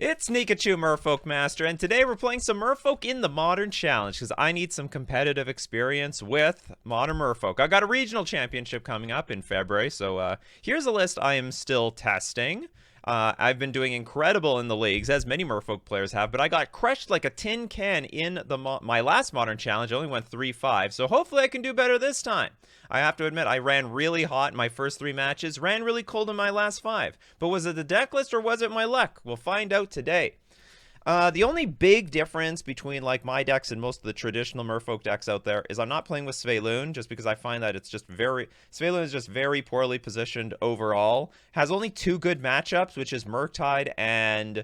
It's Nikachu Merfolk Master, and today we're playing some Merfolk in the Modern Challenge because I need some competitive experience with Modern Merfolk. I got a regional championship coming up in February, so here's a list I am still testing. I've been doing incredible in the leagues, as many Merfolk players have, but I got crushed like a tin can in my last Modern Challenge. I only went 3-5, so hopefully I can do better this time. I have to admit, I ran really hot in my first 3 matches, ran really cold in my last 5. But was it the deck list or was it my luck? We'll find out today. The only big difference between like my decks and most of the traditional Merfolk decks out there is I'm not playing with Sveilun just because I find that it's just Sveilun is just very poorly positioned overall. Has only 2 good matchups, which is Murktide and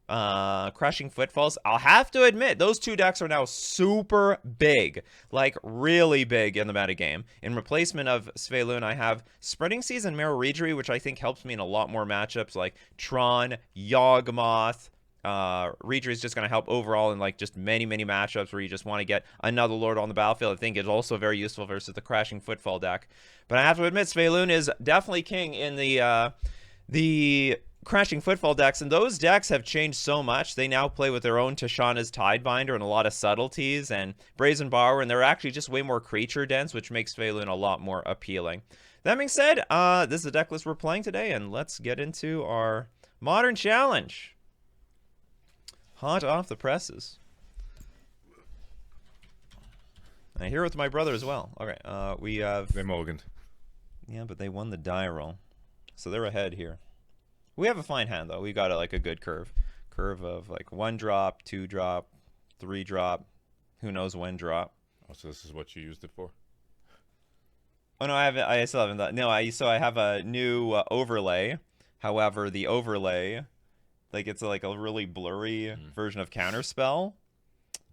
Crushing Footfalls. I'll have to admit, those 2 decks are now super big, like really big in the metagame. In replacement of Sveilun, I have Spreading Seas and Meroridgery, which I think helps me in a lot more matchups like Tron, Yawgmoth. Reedry is just going to help overall in like just many matchups where you just want to get another Lord on the battlefield. I think it's also very useful versus the Crashing Footfall deck. But I have to admit, Sveilun is definitely king in the Crashing Footfall decks, and those decks have changed so much. They now play with their own Tishana's Tidebinder and a lot of subtleties and Brazen Borrower, and they're actually just way more creature dense, which makes Sveilun a lot more appealing. That being said, this is the deck list we're playing today, and let's get into our Modern Challenge. Hot off the presses. I'm here with my brother as well. Okay, we have... They mulliganed. Yeah, but they won the die roll. So they're ahead here. We have a fine hand, though. We got like a good curve. Curve of like 1 drop, 2 drop, 3 drop. Who knows when drop. Oh, so this is what you used it for? Oh, no, I still haven't done... No, so I have a new overlay. However, the overlay... Like, it's like a really blurry version of Counterspell.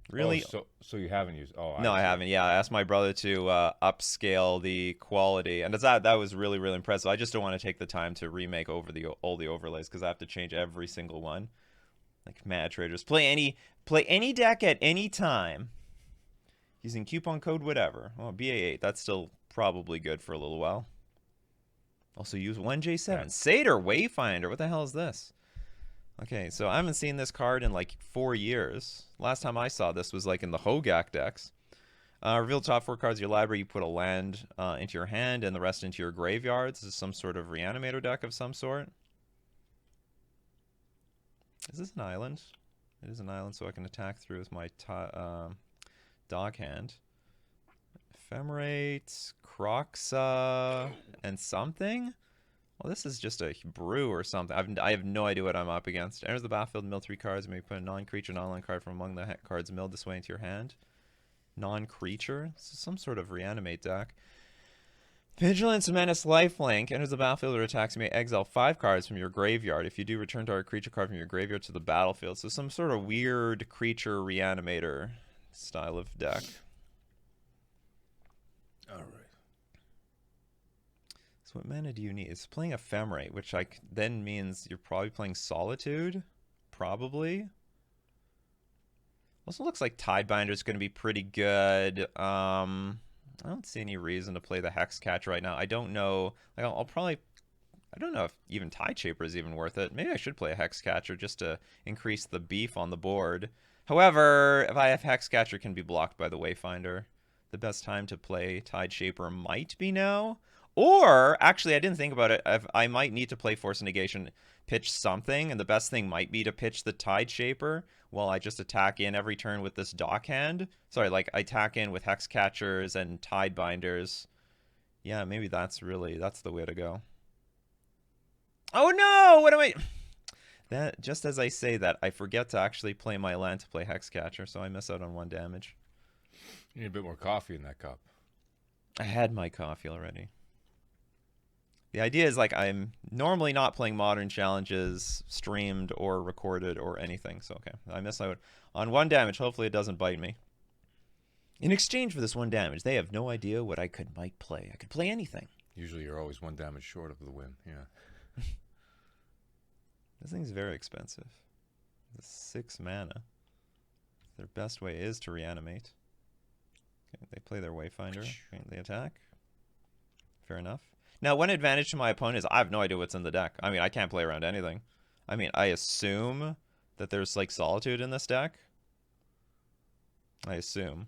Really? Oh, so you haven't used... Oh, No, I haven't. Yeah, I asked my brother to upscale the quality. And that was really impressive. I just don't want to take the time to remake over all the overlays because I have to change every single one. Like, Mad Traders. Play any deck at any time using coupon code whatever. Oh, BA8. That's still probably good for a little while. Also, use 1J7. Yeah. Satyr Wayfinder. What the hell is this? Okay, so I haven't seen this card in like 4 years. Last time I saw this was like in the Hogak decks. Reveal top 4 cards of your library. You put a land into your hand and the rest into your graveyard. This is some sort of Reanimator deck of some sort. Is this an island? It is an island, so I can attack through with my dog hand. Ephemerate, Croxa, and something? Well, this is just a brew or something. I have no idea what I'm up against. Enters the battlefield, mill 3 cards. Maybe put a non-creature, non-land card from among the cards milled this way into your hand. Non-creature? This is some sort of reanimate deck. Vigilance, Menace, Lifelink. Enters the battlefield or attacks. You may exile 5 cards from your graveyard. If you do, return target creature card from your graveyard to the battlefield. So some sort of weird creature reanimator style of deck. All right. So what mana do you need? It's playing Ephemerate, which then means you're probably playing Solitude. Probably. Also looks like Tidebinder is going to be pretty good. I don't see any reason to play the Hexcatcher right now. I don't know. Like I'll probably... I don't know if even Tideshaper is even worth it. Maybe I should play a Hexcatcher just to increase the beef on the board. However, if I have Hexcatcher, it can be blocked by the Wayfinder. The best time to play Tideshaper might be now. Or, actually, I didn't think about it. I might need to play Force Negation, pitch something, and the best thing might be to pitch the Tideshaper while I just attack in every turn with this dock hand. Sorry, like, I attack in with Hexcatchers and Tidebinders. Yeah, maybe that's the way to go. Oh no! What am I... Just as I say that, I forget to actually play my land to play Hexcatcher, so I miss out on 1 damage. You need a bit more coffee in that cup. I had my coffee already. The idea is like I'm normally not playing Modern Challenges streamed or recorded or anything. So, okay, I miss out on 1 damage. Hopefully it doesn't bite me. In exchange for this 1 damage, they have no idea what I might play. I could play anything. Usually you're always 1 damage short of the win. Yeah. This thing's very expensive. It's 6 mana. Their best way is to reanimate. Okay, they play their Wayfinder. Okay, they attack. Fair enough. Now, one advantage to my opponent is I have no idea what's in the deck. I mean, I can't play around anything. I mean, I assume that there's like Solitude in this deck. I assume.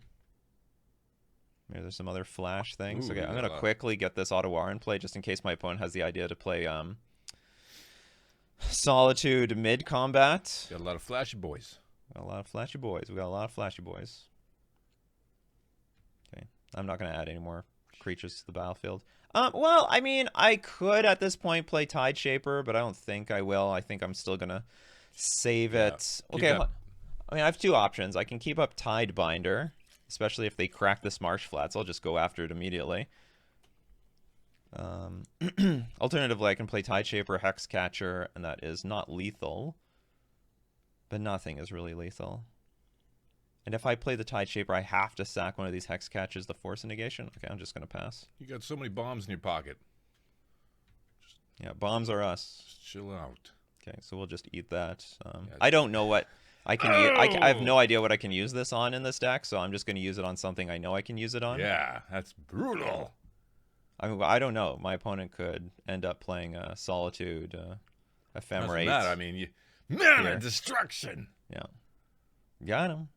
Maybe there's some other flash things. Ooh, Okay, you I'm got gonna a lot. quickly get this Ottawa in play just in case my opponent has the idea to play Solitude mid combat. Got a lot of flashy boys. Got a lot of flashy boys. We got a lot of flashy boys. Okay, I'm not gonna add any more creatures to the battlefield. Well, I mean, I could at this point play Tide Shaper, but I don't think I will. I think I'm still gonna save it. Keep Okay, that- I mean, I have two options. I can keep up Tide Binder, especially if they crack this Marsh Flats. I'll just go after it immediately. Alternatively, I can play Tide Shaper, Hex Catcher, and that is not lethal. But nothing is really lethal. And if I play the Tide Shaper, I have to sack one of these Hex Catches to force a negation. Okay, I'm just going to pass. You got so many bombs in your pocket. Yeah, bombs are us. Just chill out. Okay, so we'll just eat that. Yeah. I don't know what I can use. I have no idea what I can use this on in this deck, so I'm just going to use it on something I know I can use it on. Yeah, that's brutal. I mean, I don't know. My opponent could end up playing Solitude, Doesn't Ephemerate. matter. I mean, mana Here. destruction. Yeah. Got him.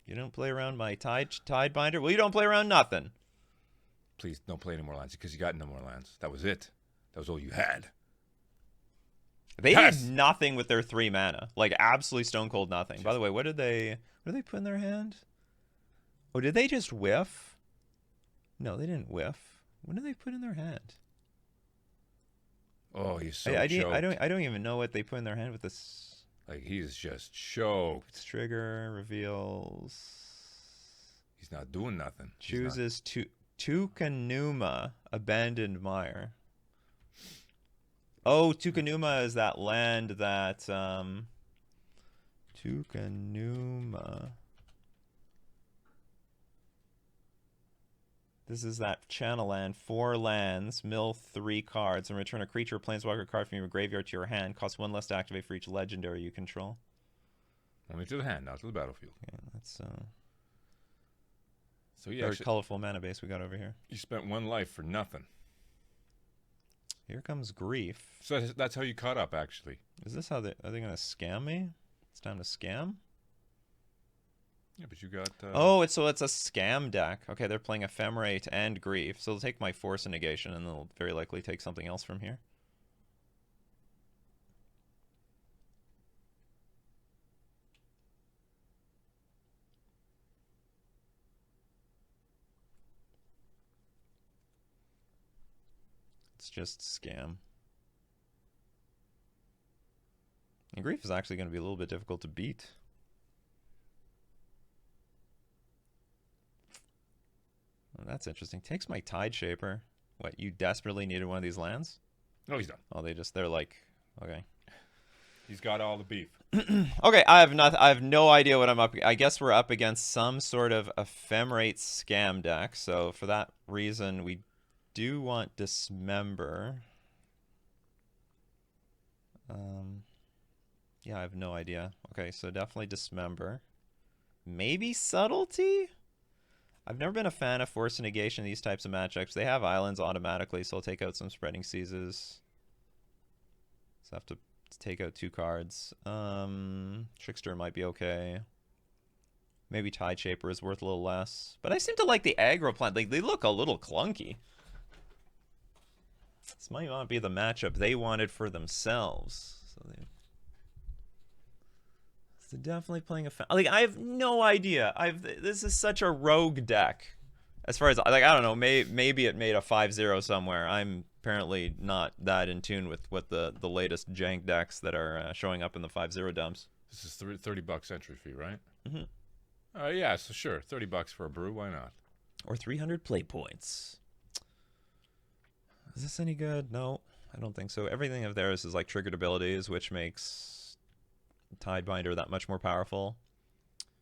You don't play around my Tide Binder? Well, you don't play around nothing. Please don't play any more lands because you got no more lands. That was it. That was all you had. They Yes! did nothing with their 3 mana. Like, absolutely stone cold nothing. By the way, what did they put in their hand? Oh, did they just whiff? No, they didn't whiff. What did they put in their hand? Oh, he's so I choked. don't even know what they put in their hand with this. Like, he's just choked. Trigger reveals. He's not doing nothing. He's not- Chooses Tukanuma, Abandoned Mire. Oh, Tukanuma is that land that Tukanuma. This is that channel land, 4 lands, mill 3 cards, and return a creature or planeswalker card from your graveyard to your hand. Costs 1 less to activate for each legendary you control. Only to the hand, not to the battlefield. Okay, that's So you very actually colorful mana base we got over here. you spent 1 life for nothing. Here comes Grief. So that's how you caught up, actually. Is this how are they gonna scam me? It's time to scam? Yeah, but you got. Oh, it's a scam deck. Okay, they're playing Ephemerate and Grief, so they'll take my Force and Negation, and they'll very likely take something else from here. It's just scam. And Grief is actually going to be a little bit difficult to beat. Well, that's interesting. Takes my Tide Shaper. What, you desperately needed one of these lands? No, he's done. Oh, they're like, okay. He's got all the beef. Okay, I have no idea what I'm up. I guess we're up against some sort of Ephemerate scam deck. So for that reason, we do want Dismember. Yeah, I have no idea. Okay, so definitely Dismember. Maybe Subtlety? I've never been a fan of Force and Negation in these types of matchups. They have islands automatically, so I'll take out some Spreading Seizes. So I have to take out 2 cards. Trickster might be okay. Maybe Tide Shaper is worth a little less. But I seem to like the aggro plant. Like, they look a little clunky. This might not be the matchup they wanted for themselves. So they're definitely playing like, I have no idea. This is such a rogue deck. As far as, like, I don't know, maybe it made a 5-0 somewhere. I'm apparently not that in tune with what the latest jank decks that are showing up in the 5-0 dumps. This is $30 entry fee, right? Mm-hmm. Yeah, so sure, $30 for a brew. Why not? Or 300 play points. Is this any good? No, I don't think so. Everything of theirs is like triggered abilities, which makes Tide Binder that much more powerful.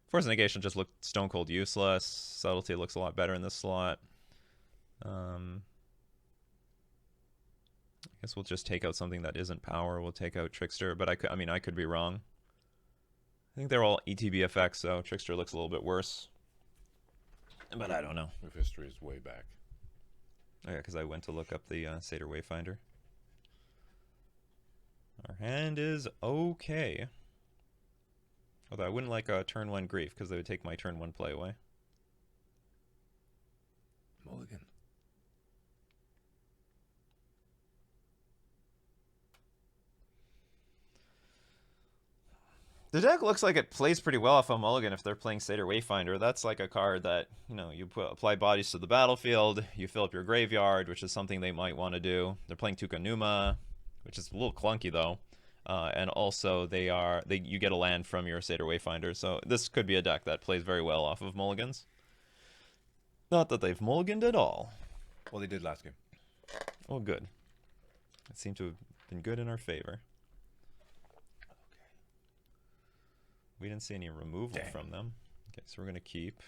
Force Negation just looked stone cold useless. Subtlety looks a lot better in this slot. I guess we'll just take out something that isn't power. We'll take out Trickster, but I could be wrong. I think they're all ETB effects, so Trickster looks a little bit worse. But I don't know. If history is way back. Oh yeah, because I went to look up the Satyr Wayfinder. Our hand is okay. Although I wouldn't like a turn 1 grief because they would take my turn 1 play away. Mulligan. The deck looks like it plays pretty well off a mulligan if they're playing Satyr Wayfinder. That's like a card that, you know, you apply bodies to the battlefield, you fill up your graveyard, which is something they might want to do. They're playing Tukanuma, which is a little clunky though. And also you get a land from your Satyr Wayfinder. So this could be a deck that plays very well off of mulligans. Not that they've mulliganed at all. Well, they did last game. Oh, good. It seemed to have been good in our favor. We didn't see any removal from them. Okay, so we're going to keep.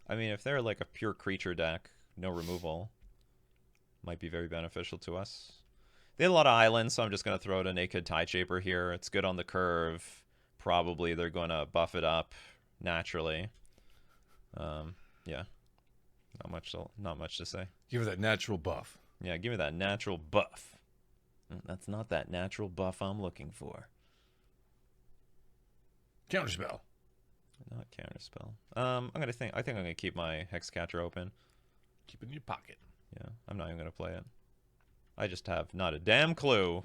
I mean, if they're like a pure creature deck, no removal might be very beneficial to us. They had a lot of islands, so I'm just going to throw out a Naked Tideshaper here. It's good on the curve. Probably they're going to buff it up naturally. Yeah. Not much to say. Give her that natural buff. Yeah, give me that natural buff. That's not that natural buff I'm looking for. Counterspell. Not counterspell. I think I'm gonna keep my Hexcatcher open. Keep it in your pocket. Yeah, I'm not even gonna play it. I just have not a damn clue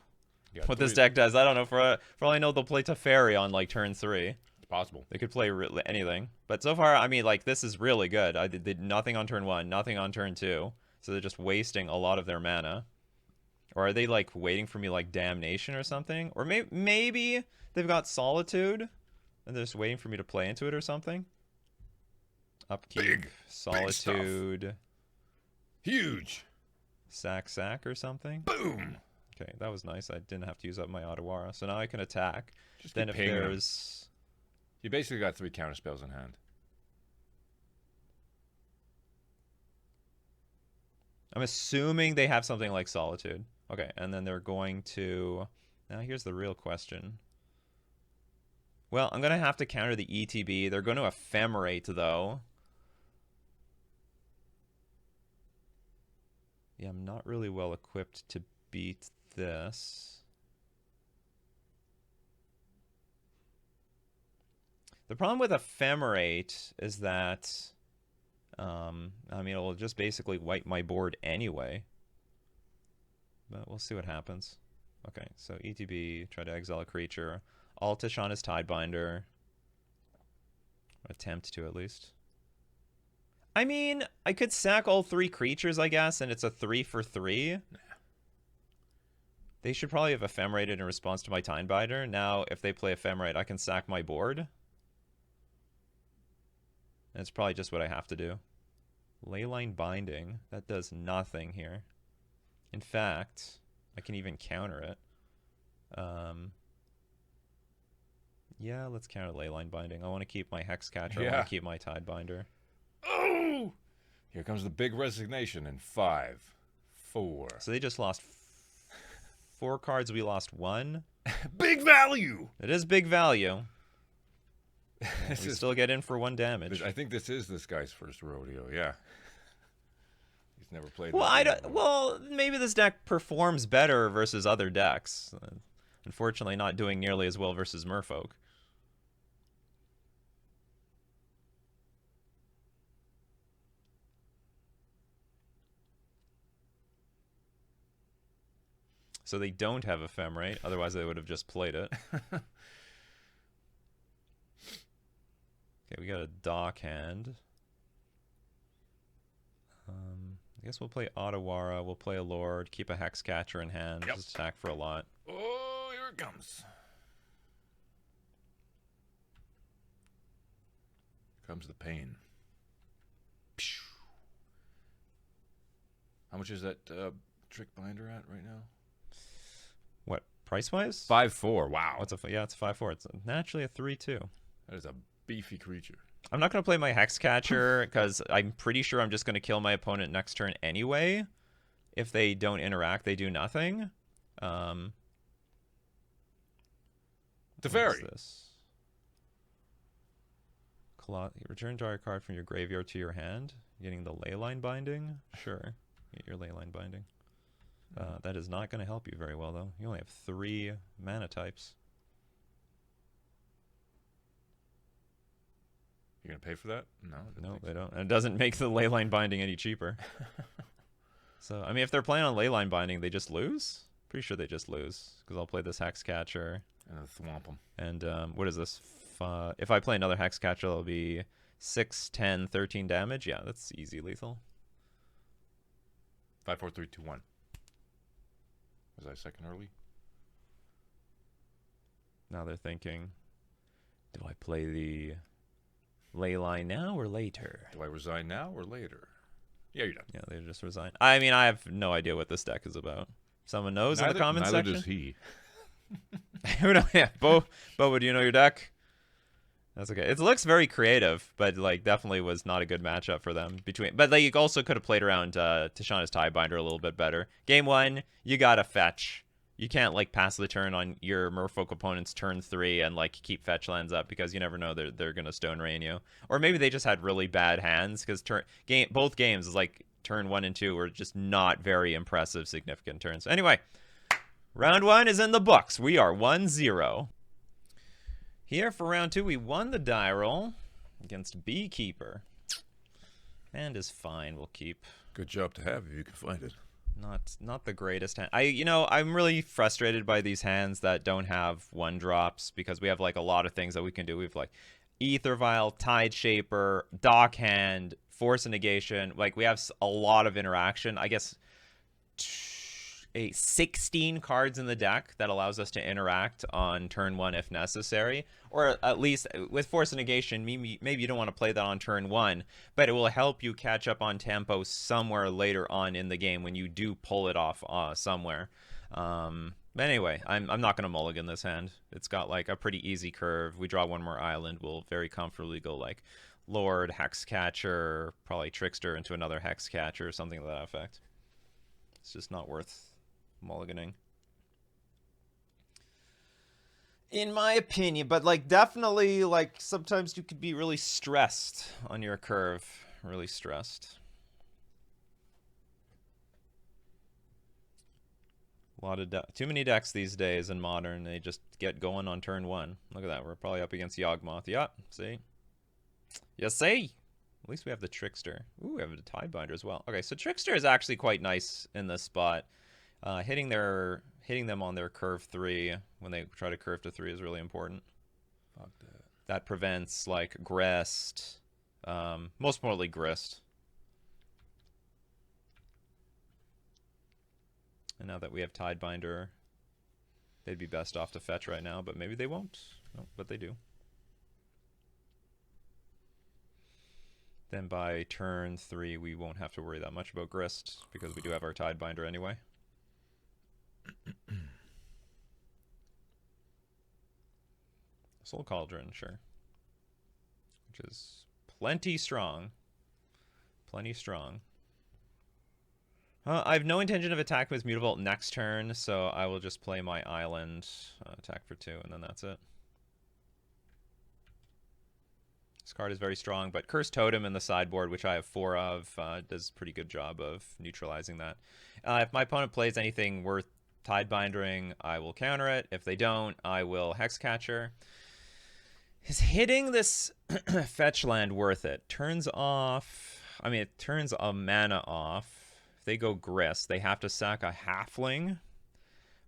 what this 3. deck does. I don't know. For all I know, they'll play Teferi on like turn 3. It's possible. They could play anything. But so far, I mean, like this is really good. I did nothing on turn 1, nothing on turn 2. So they're just wasting a lot of their mana. Or are they like waiting for me like Damnation or something? Or maybe they've got Solitude. And they're just waiting for me to play into it or something. Upkeep, Solitude. Big huge. Sack or something. Boom. Okay, that was nice. I didn't have to use up my Otawara. So now I can attack. Just then if there's... You basically got 3 counterspells in hand. I'm assuming they have something like Solitude. Okay, and then they're going to... Now here's the real question. Well, I'm going to have to counter the ETB. They're going to Ephemerate, though. Yeah, I'm not really well equipped to beat this. The problem with Ephemerate is that... I mean, it'll just basically wipe my board anyway. But we'll see what happens. Okay, so ETB, try to exile a creature. Altish on his Tidebinder. Attempt to, at least. I mean, I could sack all 3 creatures, I guess, and it's a 3 for 3. Nah. They should probably have Ephemerated in response to my Tidebinder. Now, if they play Ephemerate, I can sack my board. And it's probably just what I have to do. Leyline Binding. That does nothing here. In fact, I can even counter it. Yeah, let's counter Leyline Binding. I want to keep my Hexcatcher. I want to keep my Tidebinder. Oh! Here comes the big resignation in 5, 4. So they just lost 4 cards. We lost 1. Big value! It is big value. We still get in for 1 damage. I think this is this guy's first rodeo, yeah. He's never played this game. Well, maybe this deck performs better versus other decks. Unfortunately, not doing nearly as well versus Merfolk. So they don't have Ephemerate, otherwise they would have just played it. Okay, we got a Dock Hand. I guess we'll play Otawara, we'll play a Lord, keep a Hexcatcher in hand, just attack for a lot. Oh, here it comes. Here comes the pain. How much is that Trick Binder at right now? What, price-wise? 5/4. Wow. It's it's 5/4. It's naturally a 3/2. That is a beefy creature. I'm not going to play my Hexcatcher because I'm pretty sure I'm just going to kill my opponent next turn anyway. If they don't interact, they do nothing. Teferi. Return target card from your graveyard to your hand. Getting the Leyline Binding? Sure. Get your Leyline Binding. That is not going to help you very well, though. You only have 3 mana types. You're gonna pay for that? No. No, they don't. And it doesn't make the leyline binding any cheaper. So, I mean, if they're playing on leyline binding, they just lose? Pretty sure they just lose. Because I'll play this Hex Catcher. And then thwomp them. And what is this? If I play another Hex Catcher, it'll be 6, 10, 13 damage. Yeah, that's easy lethal. 5, 4, 3, 2, 1. Was I second early? Now they're thinking, do I play the leyline now or later? Do I resign now or later? Yeah, you're done. Yeah, they just resign. I mean, I have no idea what this deck is about. Someone knows in the comment section? Neither does he. Who knows? Yeah, Bo, would you know your deck? That's okay. It looks very creative, but like definitely was not a good matchup for them. But like you also could have played around Tishana's Tiebinder a little bit better. Game 1, you gotta fetch. You can't like pass the turn on your Merfolk opponent's turn 3 and like keep fetch lands up because you never know they're gonna Stone Rain you. Or maybe they just had really bad hands because both games is like turn 1 and 2 were just not very impressive significant turns. Anyway, round 1 is in the books. We are 1-0. Here for round 2, we won the die roll against Beekeeper. And is fine. We'll keep. Good job to have if you can find it. Not the greatest hand. I'm really frustrated by these hands that don't have 1-drops because we have like a lot of things that we can do. We have like Ether Vial, Tide Shaper, Dock Hand, Force of Negation. Like we have a lot of interaction. I guess 16 cards in the deck that allows us to interact on turn 1 if necessary, or at least with Force of Negation, maybe you don't want to play that on turn 1, but it will help you catch up on tempo somewhere later on in the game when you do pull it off somewhere. But anyway, I'm not going to mulligan this hand. It's got like a pretty easy curve. We draw one more island, we'll very comfortably go like Lord, Hex Catcher, probably Trickster into another Hex Catcher or something to that effect. It's just not worth mulliganing, in my opinion. But like definitely like sometimes you could be really stressed on your curve, really stressed. A lot of too many decks these days in Modern, they just get going on turn 1. Look at that, we're probably up against Yawgmoth. Yeah, see, yes, see. At least we have the Trickster. Ooh, we have the Tiebinder as well. Okay, so Trickster is actually quite nice in this spot. Hitting them on their curve 3 when they try to curve to 3 is really important. Fuck that. That prevents like Grist, most importantly Grist. And now that we have Tidebinder, they'd be best off to fetch right now, but maybe they won't. No, but they do. Then by turn 3, we won't have to worry that much about Grist because we do have our Tidebinder anyway. Soul Cauldron, sure. Which is plenty strong. Plenty strong. I have no intention of attacking with Mutavault next turn, so I will just play my island, attack for 2, and then that's it. This card is very strong, but Cursed Totem in the sideboard, which I have 4 of, does a pretty good job of neutralizing that. If my opponent plays anything worth Tidebindering, I will counter it. If they don't, I will Hex Catcher. Is hitting this fetch land worth it? Turns off... I mean, it turns a mana off. If they go Grist, they have to sack a Halfling.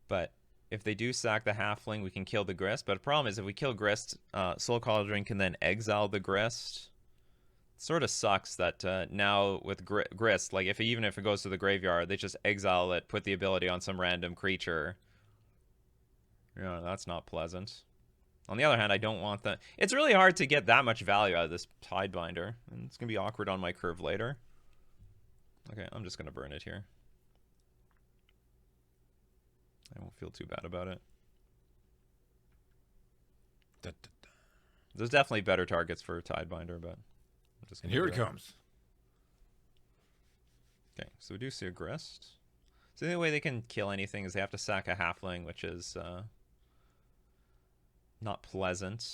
But if they do sack the Halfling, we can kill the Grist. But the problem is, if we kill Grist, Soul Cauldron can then exile the Grist. It sort of sucks that now with Grist, like even if it goes to the graveyard, they just exile it, put the ability on some random creature. Yeah, that's not pleasant. On the other hand, I don't want that. It's really hard to get that much value out of this Tidebinder, and it's going to be awkward on my curve later. Okay, I'm just going to burn it here. I won't feel too bad about it. There's definitely better targets for Tidebinder, but I'm just and here it comes. Okay, so we do see a Grist. So the only way they can kill anything is they have to sack a Halfling, which is not pleasant.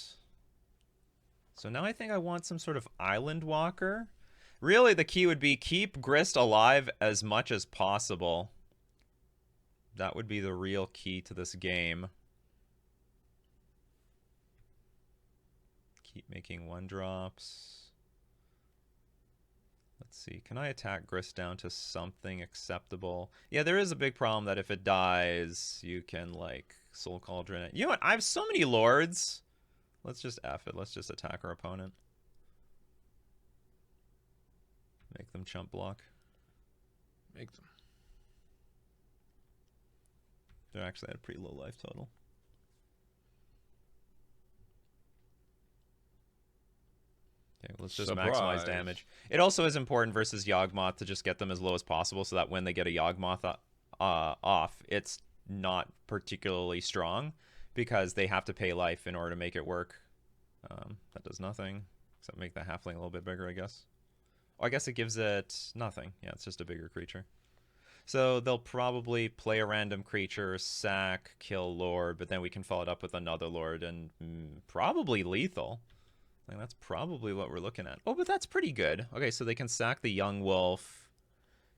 So now I think I want some sort of Island Walker. Really, the key would be keep Grist alive as much as possible. That would be the real key to this game. Keep making 1-drops. Let's see. Can I attack Grist down to something acceptable? Yeah, there is a big problem that if it dies, you can, like, Soul Cauldron it. You know what? I have so many lords. Let's just F it. Let's just attack our opponent. Make them chump block. Make them. They're actually at a pretty low life total. Okay, let's just maximize damage. It also is important versus Yawgmoth to just get them as low as possible so that when they get a Yawgmoth off, it's not particularly strong because they have to pay life in order to make it work. That does nothing except make the halfling a little bit bigger, I guess. Oh, I guess it gives it nothing. Yeah, it's just a bigger creature. So they'll probably play a random creature, sack, kill Lord, but then we can follow it up with another Lord and probably lethal. Like, that's probably what we're looking at. Oh, but that's pretty good. Okay, so they can sack the Young Wolf,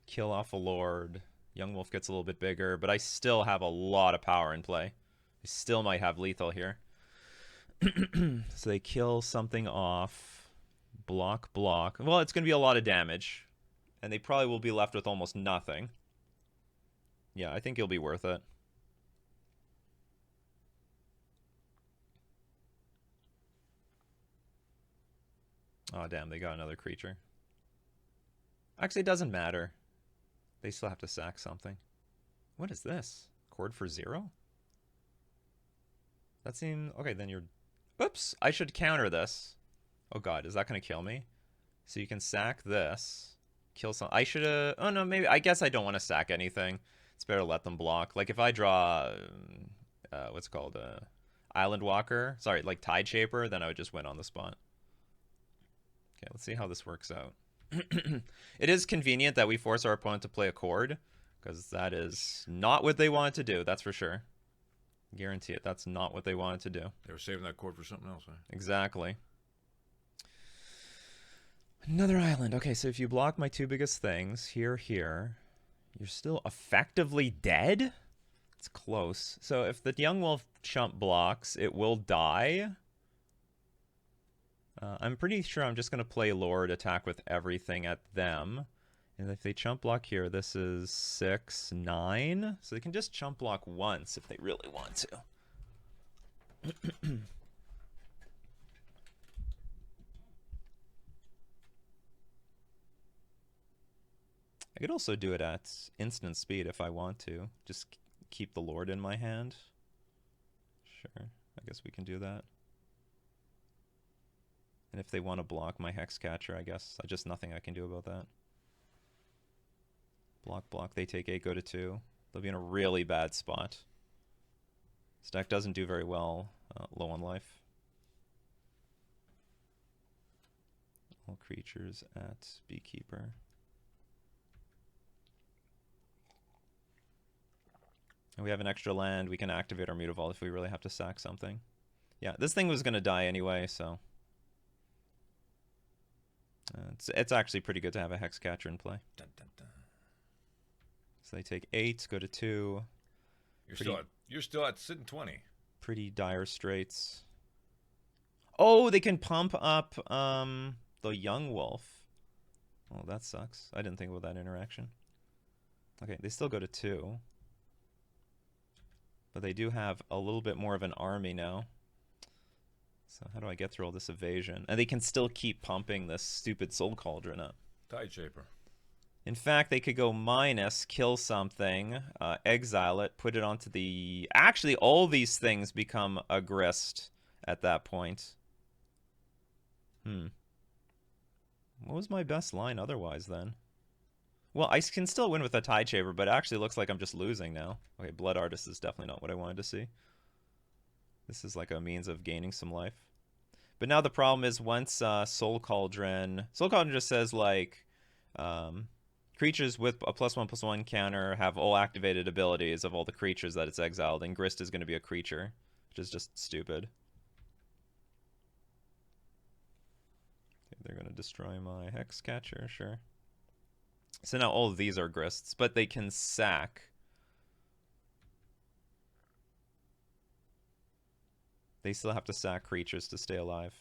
kill off a Lord. Young Wolf gets a little bit bigger, but I still have a lot of power in play. I still might have lethal here. So they kill something off. Block, block. Well, it's going to be a lot of damage. And they probably will be left with almost nothing. Yeah, I think it'll be worth it. Oh, damn, they got another creature. Actually, it doesn't matter. They still have to sack something. What is this? Chord for 0? That seems... Okay, then you're... Oops, I should counter this. Oh god, is that going to kill me? So you can sack this. Kill some... I should have... Oh no, maybe... I guess I don't want to sack anything. It's better to let them block. Like if I draw... what's it called? Island Walker. Sorry, like Tide Shaper, then I would just win on the spot. Okay, let's see how this works out. It is convenient that we force our opponent to play a chord, because that is not what they wanted to do, that's for sure. Guarantee it, that's not what they wanted to do. They were saving that chord for something else, huh? Exactly. Another island. Okay, so if you block my two biggest things, here, you're still effectively dead? It's close. So if the Young Wolf chump blocks, it will die. I'm pretty sure I'm just going to play Lord, attack with everything at them. And if they chump block here, this is 6, 9. So they can just chump block once if they really want to. I could also do it at instant speed if I want to. Just keep the Lord in my hand. Sure, I guess we can do that. And if they want to block my Hexcatcher, I guess just nothing I can do about that. Block, block. They take 8, go to 2. They'll be in a really bad spot. This deck doesn't do very well low on life. All creatures at Beekeeper. And we have an extra land. We can activate our Mutavault if we really have to sack something. Yeah, this thing was going to die anyway, so... it's actually pretty good to have a Hexcatcher in play. Dun, dun, dun. So they take 8, go to 2. You're still at sitting 20. Pretty dire straits. Oh, they can pump up the Young Wolf. Oh, that sucks. I didn't think about that interaction. Okay, they still go to 2. But they do have a little bit more of an army now. So how do I get through all this evasion? And they can still keep pumping this stupid Soul Cauldron up. Tide Shaper. In fact, they could go minus, kill something, exile it, put it onto the... Actually, all these things become a grist at that point. What was my best line otherwise, then? Well, I can still win with a Tide Shaper, but it actually looks like I'm just losing now. Okay, Blood Artist is definitely not what I wanted to see. This is like a means of gaining some life. But now the problem is once Soul Cauldron just says like creatures with a +1/+1 counter have all activated abilities of all the creatures that it's exiled, and Grist is going to be a creature, which is just stupid. Okay, they're going to destroy my Hexcatcher, sure. So now all of these are Grists, but they can sack. They still have to sack creatures to stay alive.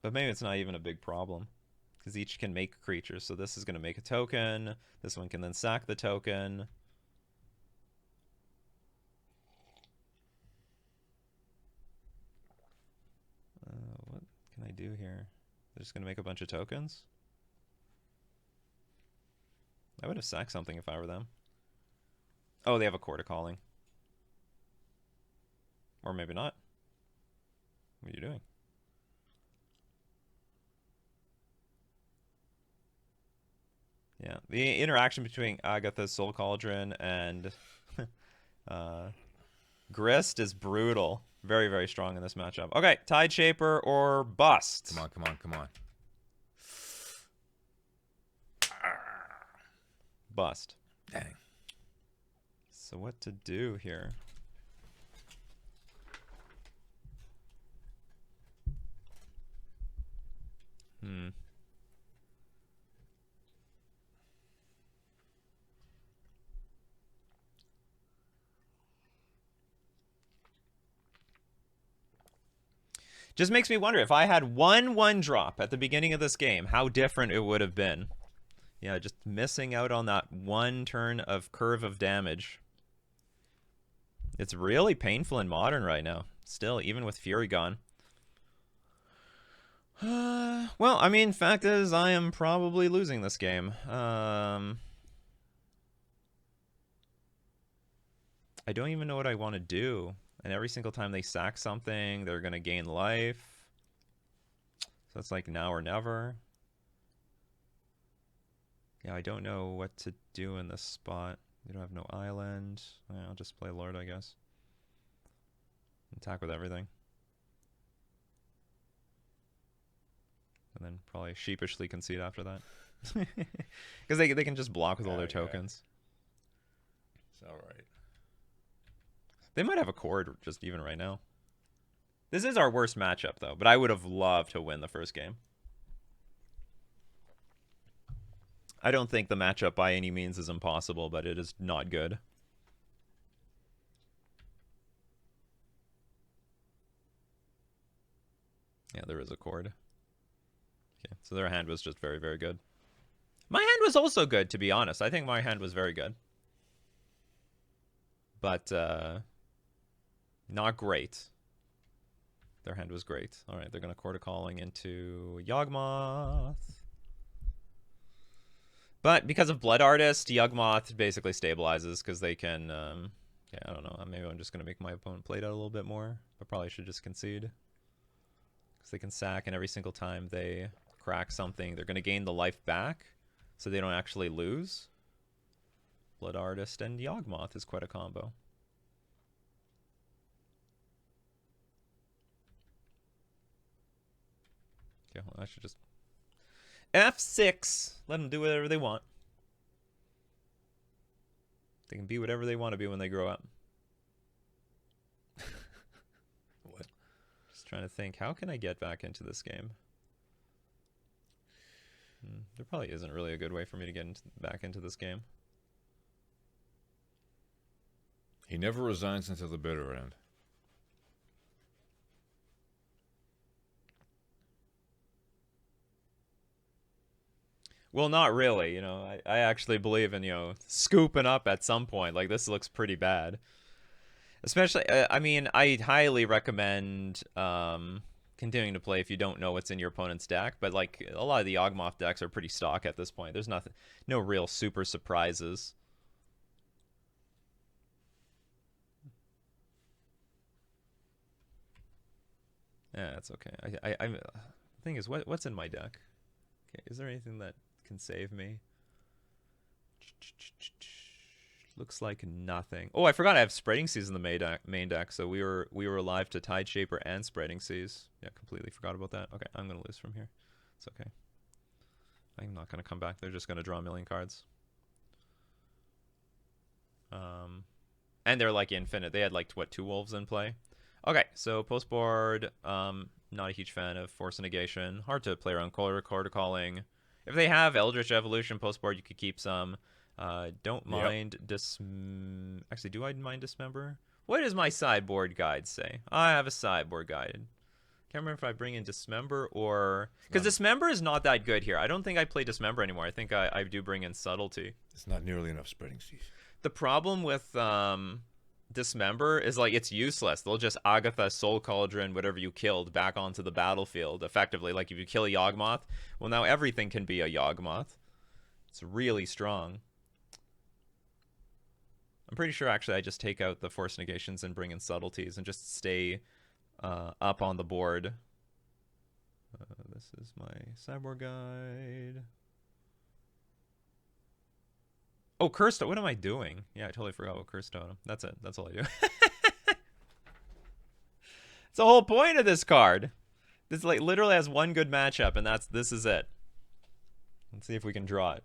But maybe it's not even a big problem. Because each can make creatures. So this is going to make a token. This one can then sack the token. What can I do here? They're just going to make a bunch of tokens? I would have sacked something if I were them. Oh, they have a Court of Calling. Or maybe not. What are you doing? Yeah, the interaction between Agatha's Soul Cauldron and Grist is brutal. Very, very strong in this matchup. Okay, Tide Shaper or bust. Come on, come on, come on. Bust. Dang. So what to do here? Just makes me wonder if I had one drop at the beginning of this game, how different it would have been. Yeah, just missing out on that one turn of curve of damage. It's really painful in Modern right now. Still, even with Fury gone. Well, I mean, fact is, I am probably losing this game. I don't even know what I want to do. And every single time they sack something, they're going to gain life. So it's like now or never. Yeah, I don't know what to do in this spot. We don't have no island. Yeah, I'll just play Lord, I guess. Attack with everything. And then probably sheepishly concede after that. Because they can just block with all their tokens. It's alright. They might have a chord just even right now. This is our worst matchup, though. But I would have loved to win the first game. I don't think the matchup by any means is impossible, but it is not good. Yeah, there is a chord. Okay, so their hand was just very, very good. My hand was also good, to be honest. I think my hand was very good. But, not great. Their hand was great. All right, they're going to Court of Calling into Yawgmoth. But because of Blood Artist, Yawgmoth basically stabilizes because they can... yeah, I don't know. Maybe I'm just going to make my opponent play it out a little bit more. But probably should just concede. Because they can sack, and every single time they crack something, they're going to gain the life back. So they don't actually lose. Blood Artist and Yawgmoth is quite a combo. Okay, well, I should just... F6! Let them do whatever they want. They can be whatever they want to be when they grow up. What? Just trying to think, how can I get back into this game? There probably isn't really a good way for me to get back into this game. He never resigns until the bitter end. Well, not really. You know, I actually believe in, you know, scooping up at some point. Like, this looks pretty bad. Especially, I mean, I highly recommend continuing to play if you don't know what's in your opponent's deck. But, like, a lot of the Yawgmoth decks are pretty stock at this point. There's nothing, no real super surprises. Yeah, that's okay. The thing is, what's in my deck? Okay, is there anything that can save me? Looks like nothing. Oh, I forgot I have Spreading Seas in the main deck, so we were alive to Tide Shaper and Spreading Seas. Yeah, completely forgot about that. Okay, I'm gonna lose from here. It's okay. I'm not gonna come back. They're just gonna draw a million cards. And they're like infinite. They had like what, 2 wolves in play. Okay, so post board. Not a huge fan of Force Negation. Hard to play around Court of Calling. If they have Eldritch Evolution post board, you could keep some. Don't mind Actually, do I mind Dismember? What does my sideboard guide say? I have a sideboard guide. Can't remember if I bring in Dismember or... Because Not- Dismember is not that good here. I don't think I play Dismember anymore. I think I do bring in Subtlety. It's not nearly enough spreading siege. The problem with Dismember is, like, it's useless. They'll just Agatha, Soul Cauldron, whatever you killed, back onto the battlefield, effectively. Like, if you kill a Yawgmoth, well, now everything can be a Yawgmoth. It's really strong. I'm pretty sure, actually, I just take out the Force Negations and bring in Subtleties and just stay up on the board. This is my Cyborg Guide. Oh, Curse Totem. What am I doing? Yeah, I totally forgot what Curse Totem. That's it. That's all I do. It's the whole point of this card. This like literally has one good matchup, and this is it. Let's see if we can draw it.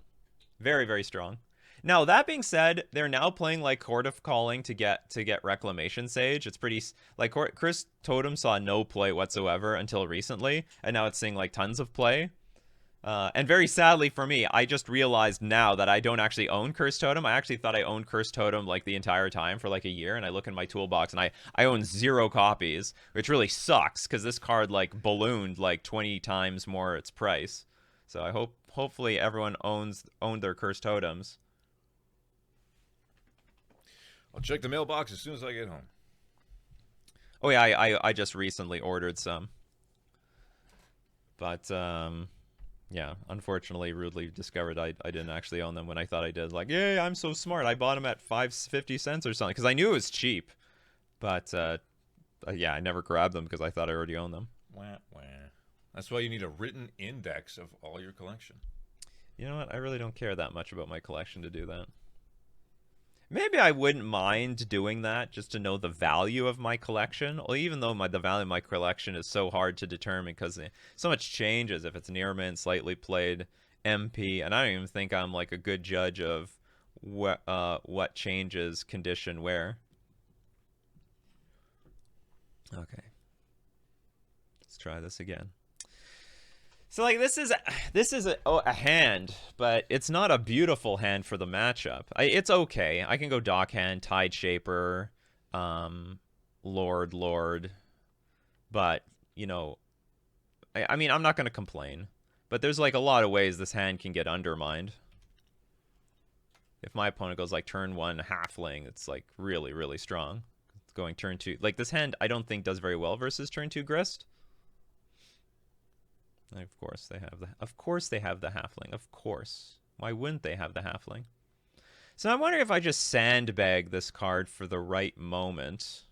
Very, very strong. Now, that being said, they're now playing like Court of Calling to get Reclamation Sage. It's pretty like Curse Totem saw no play whatsoever until recently, and now it's seeing like tons of play. And very sadly for me, I just realized now that I don't actually own Curse Totem. I actually thought I owned Curse Totem like the entire time for like a year, and I look in my toolbox and I own 0 copies, which really sucks because this card like ballooned like 20 times more its price. So I hopefully everyone owned their Curse Totems. I'll check the mailbox as soon as I get home. Oh yeah, I just recently ordered some. But yeah, unfortunately, rudely discovered I didn't actually own them when I thought I did. Like, yay, I'm so smart. I bought them at 50 cents or something because I knew it was cheap. But yeah, I never grabbed them because I thought I already owned them. Wah, wah. That's why you need a written index of all your collection. You know what? I really don't care that much about my collection to do that. Maybe I wouldn't mind doing that just to know the value of my collection. Well, even though the value of my collection is so hard to determine because so much changes if it's near mint, slightly played, MP, and I don't even think I'm like a good judge of what changes condition where. Okay. Let's try this again. So like this is a hand, but it's not a beautiful hand for the matchup. It's okay. I can go Dock Hand, Tide Shaper, Lord, but you know, I mean I'm not gonna complain. But there's like a lot of ways this hand can get undermined. If my opponent goes like turn 1 Halfling, it's like really, really strong. Going turn 2, like this hand I don't think does very well versus turn 2 Grist. Of course they have the Halfling. Of course. Why wouldn't they have the Halfling? So I'm wondering if I just sandbag this card for the right moment.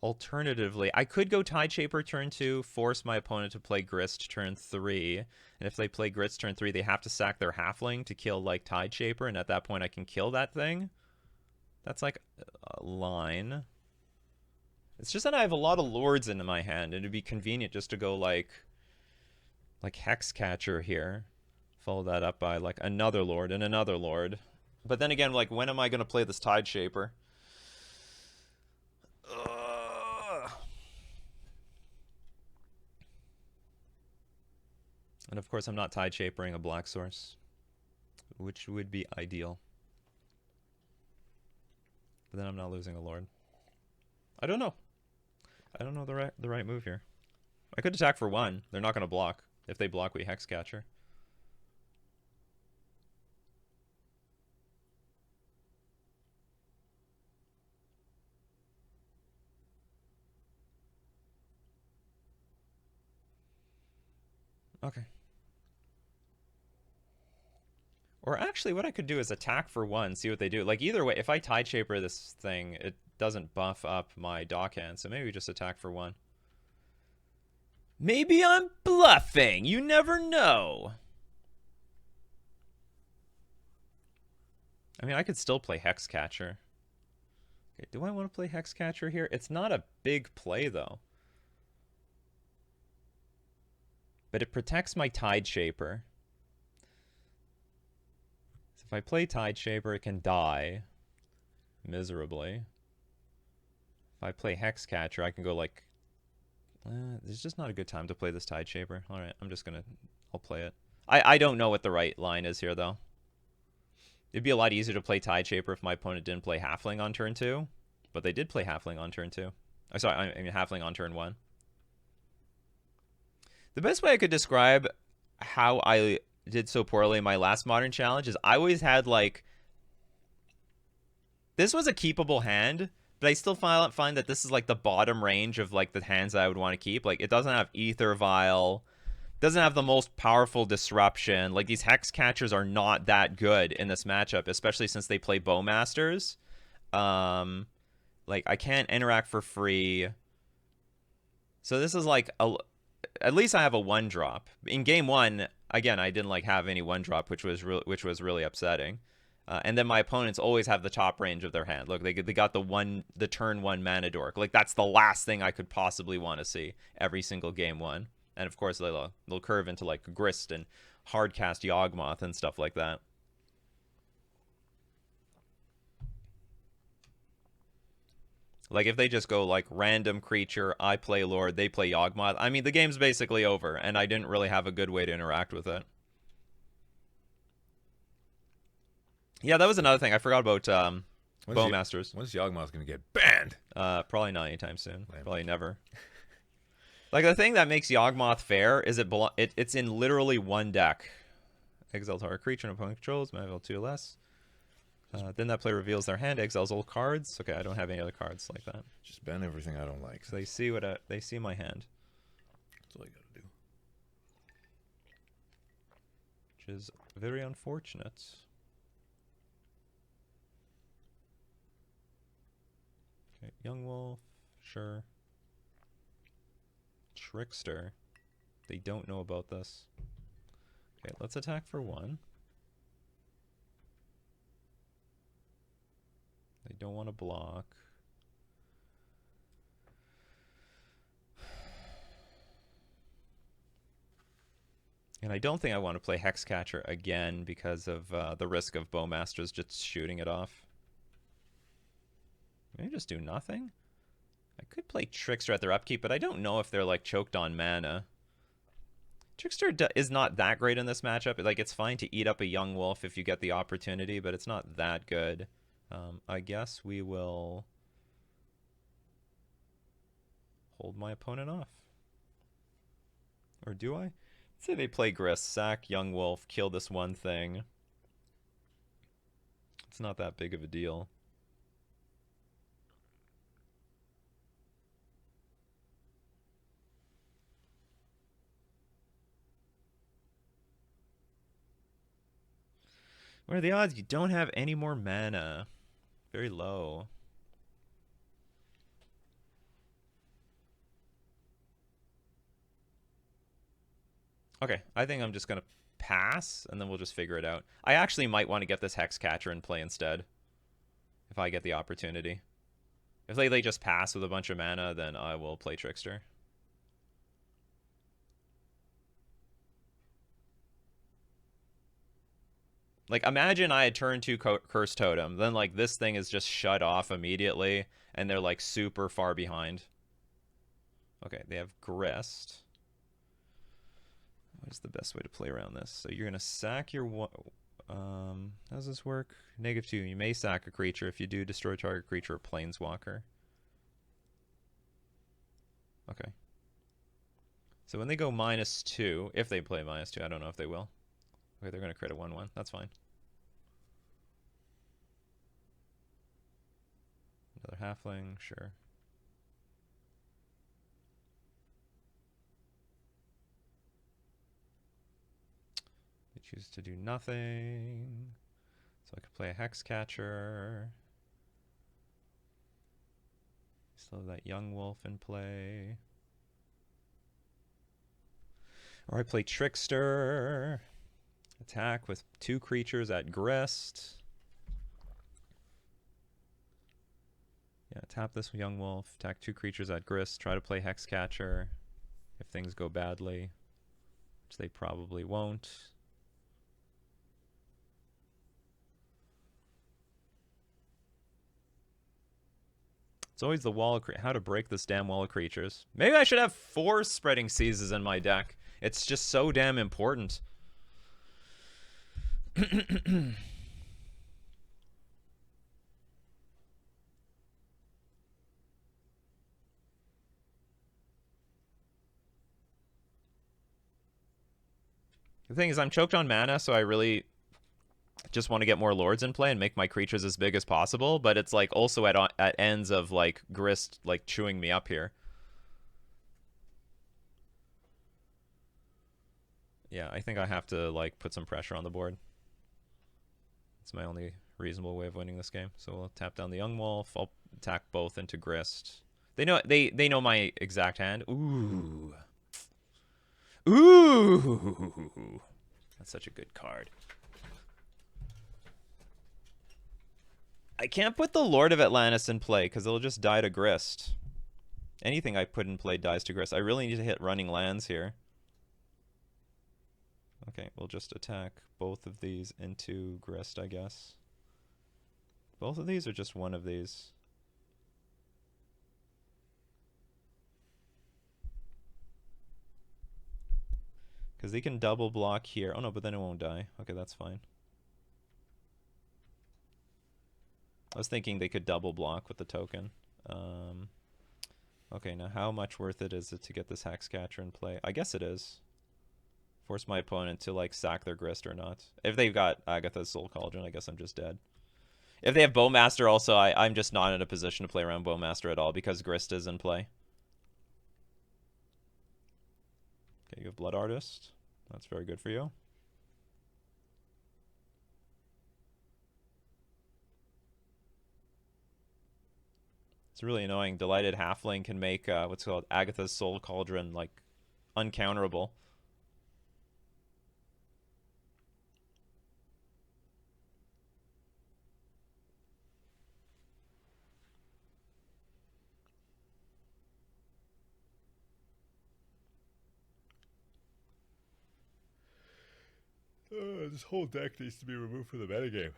Alternatively, I could go Tide Shaper turn 2, force my opponent to play Grist turn 3. And if they play Grist turn 3, they have to sack their Halfling to kill like Tide Shaper, and at that point I can kill that thing. That's like a line. It's just that I have a lot of lords in my hand, and it'd be convenient just to go like Hexcatcher here. Follow that up by like another lord and another lord. But then again, like when am I going to play this Tide Shaper? And of course I'm not Tide Shapering a black source, which would be ideal. But then I'm not losing a lord. I don't know. I don't know the right move here. I could attack for 1. They're not going to block. If they block, we Hexcatcher. Okay. Or actually, what I could do is attack for 1, see what they do. Like, either way, if I Tide Shaper this thing, it doesn't buff up my Dock Hand, so maybe we just attack for 1. Maybe I'm bluffing! You never know! I mean, I could still play Hexcatcher. Okay, do I want to play Hexcatcher here? It's not a big play, though. But it protects my Tide Shaper. If I play Tide Shaper, it can die miserably. If I play Hexcatcher, I can go like... there's just not a good time to play this Tide Shaper. Alright, I'll play it. I don't know what the right line is here, though. It'd be a lot easier to play Tide Shaper if my opponent didn't play Halfling on turn 2. But they did play Halfling on turn 2. Oh, sorry, I mean Halfling on turn 1. The best way I could describe how I did so poorly in my last Modern Challenge is I always had, like... This was a keepable hand, but I still find that this is, like, the bottom range of, like, the hands that I would want to keep. Like, it doesn't have Ether Vial. Doesn't have the most powerful disruption. Like, these Hex Catchers are not that good in this matchup, especially since they play Bowmasters. Like, I can't interact for free. So this is, like, at least I have a 1-drop. In game 1, again, I didn't like have any 1-drop, which was really upsetting. And then my opponents always have the top range of their hand. Look, they got the turn 1 mana dork. Like, that's the last thing I could possibly want to see every single game 1. And of course they'll curve into like Grist and hardcast Yawgmoth and stuff like that. Like, if they just go, like, random creature, I play Lord, they play Yawgmoth, I mean, the game's basically over, and I didn't really have a good way to interact with it. Yeah, that was another thing. I forgot about Bowmasters. When's Yawgmoth going to get banned? Probably not anytime soon. Probably never. Like, the thing that makes Yawgmoth fair is it's in literally one deck. Exile target creature and opponent controls, mana level 2 or less. Then that player reveals their hand, exiles all cards. Okay, I don't have any other cards like that. Just ban everything I don't like. So they see my hand. That's all you gotta do. Which is very unfortunate. Okay, Young Wolf, sure. Trickster. They don't know about this. Okay, let's attack for 1. They don't want to block. And I don't think I want to play Hexcatcher again because of the risk of Bowmasters just shooting it off. Maybe just do nothing? I could play Trickster at their upkeep, but I don't know if they're, like, choked on mana. Trickster is not that great in this matchup. Like, it's fine to eat up a Young Wolf if you get the opportunity, but it's not that good. I guess we will hold my opponent off. Or do I? Let's say they play Grist, sack Young Wolf, kill this one thing. It's not that big of a deal. What are the odds? You don't have any more mana. Very low. Okay, I think I'm just going to pass, and then we'll just figure it out. I actually might want to get this Hexcatcher in play instead, if I get the opportunity. If they just pass with a bunch of mana, then I will play Trickster. Like, imagine I had turned 2 Curse Totem, then, like, this thing is just shut off immediately, and they're, like, super far behind. Okay, they have Grist. What is the best way to play around this? So you're going to sack your... how does this work? -2. You may sack a creature. If you do, destroy target creature or planeswalker. Okay. So when they go -2, if they play -2, I don't know if they will. Okay, they're going to create a 1/1. That's fine. Another halfling, sure. They choose to do nothing. So I could play a Hexcatcher. Still have that Young Wolf in play. Or I play Trickster. Attack with 2 creatures at Grist. Yeah, tap this Young Wolf. Attack 2 creatures at Grist. Try to play Hexcatcher if things go badly, which they probably won't. It's always the wall of how to break this damn wall of creatures. Maybe I should have 4 Spreading Seas in my deck. It's just so damn important. The thing is, I'm choked on mana, so I really just want to get more lords in play and make my creatures as big as possible. But it's like also at ends of like Grist like chewing me up here. Yeah, I think I have to like put some pressure on the board. It's my only reasonable way of winning this game. So we'll tap down the Young Wolf. I'll attack both into Grist. They know my exact hand. Ooh. Ooh. That's such a good card. I can't put the Lord of Atlantis in play because it'll just die to Grist. Anything I put in play dies to Grist. I really need to hit running lands here. Okay, we'll just attack both of these into Grist, I guess. Both of these or just one of these? Because they can double block here. Oh no, but then it won't die. Okay, that's fine. I was thinking they could double block with the token. Okay, now how much worth it is it to get this Hexcatcher in play? I guess it is. Force my opponent to like sack their Grist or not. If they've got Agatha's Soul Cauldron, I guess I'm just dead. If they have Bowmaster also, I'm just not in a position to play around Bowmaster at all because Grist is in play. Okay, you have Blood Artist. That's very good for you. It's really annoying. Delighted Halfling can make what's called Agatha's Soul Cauldron like uncounterable. This whole deck needs to be removed from the metagame.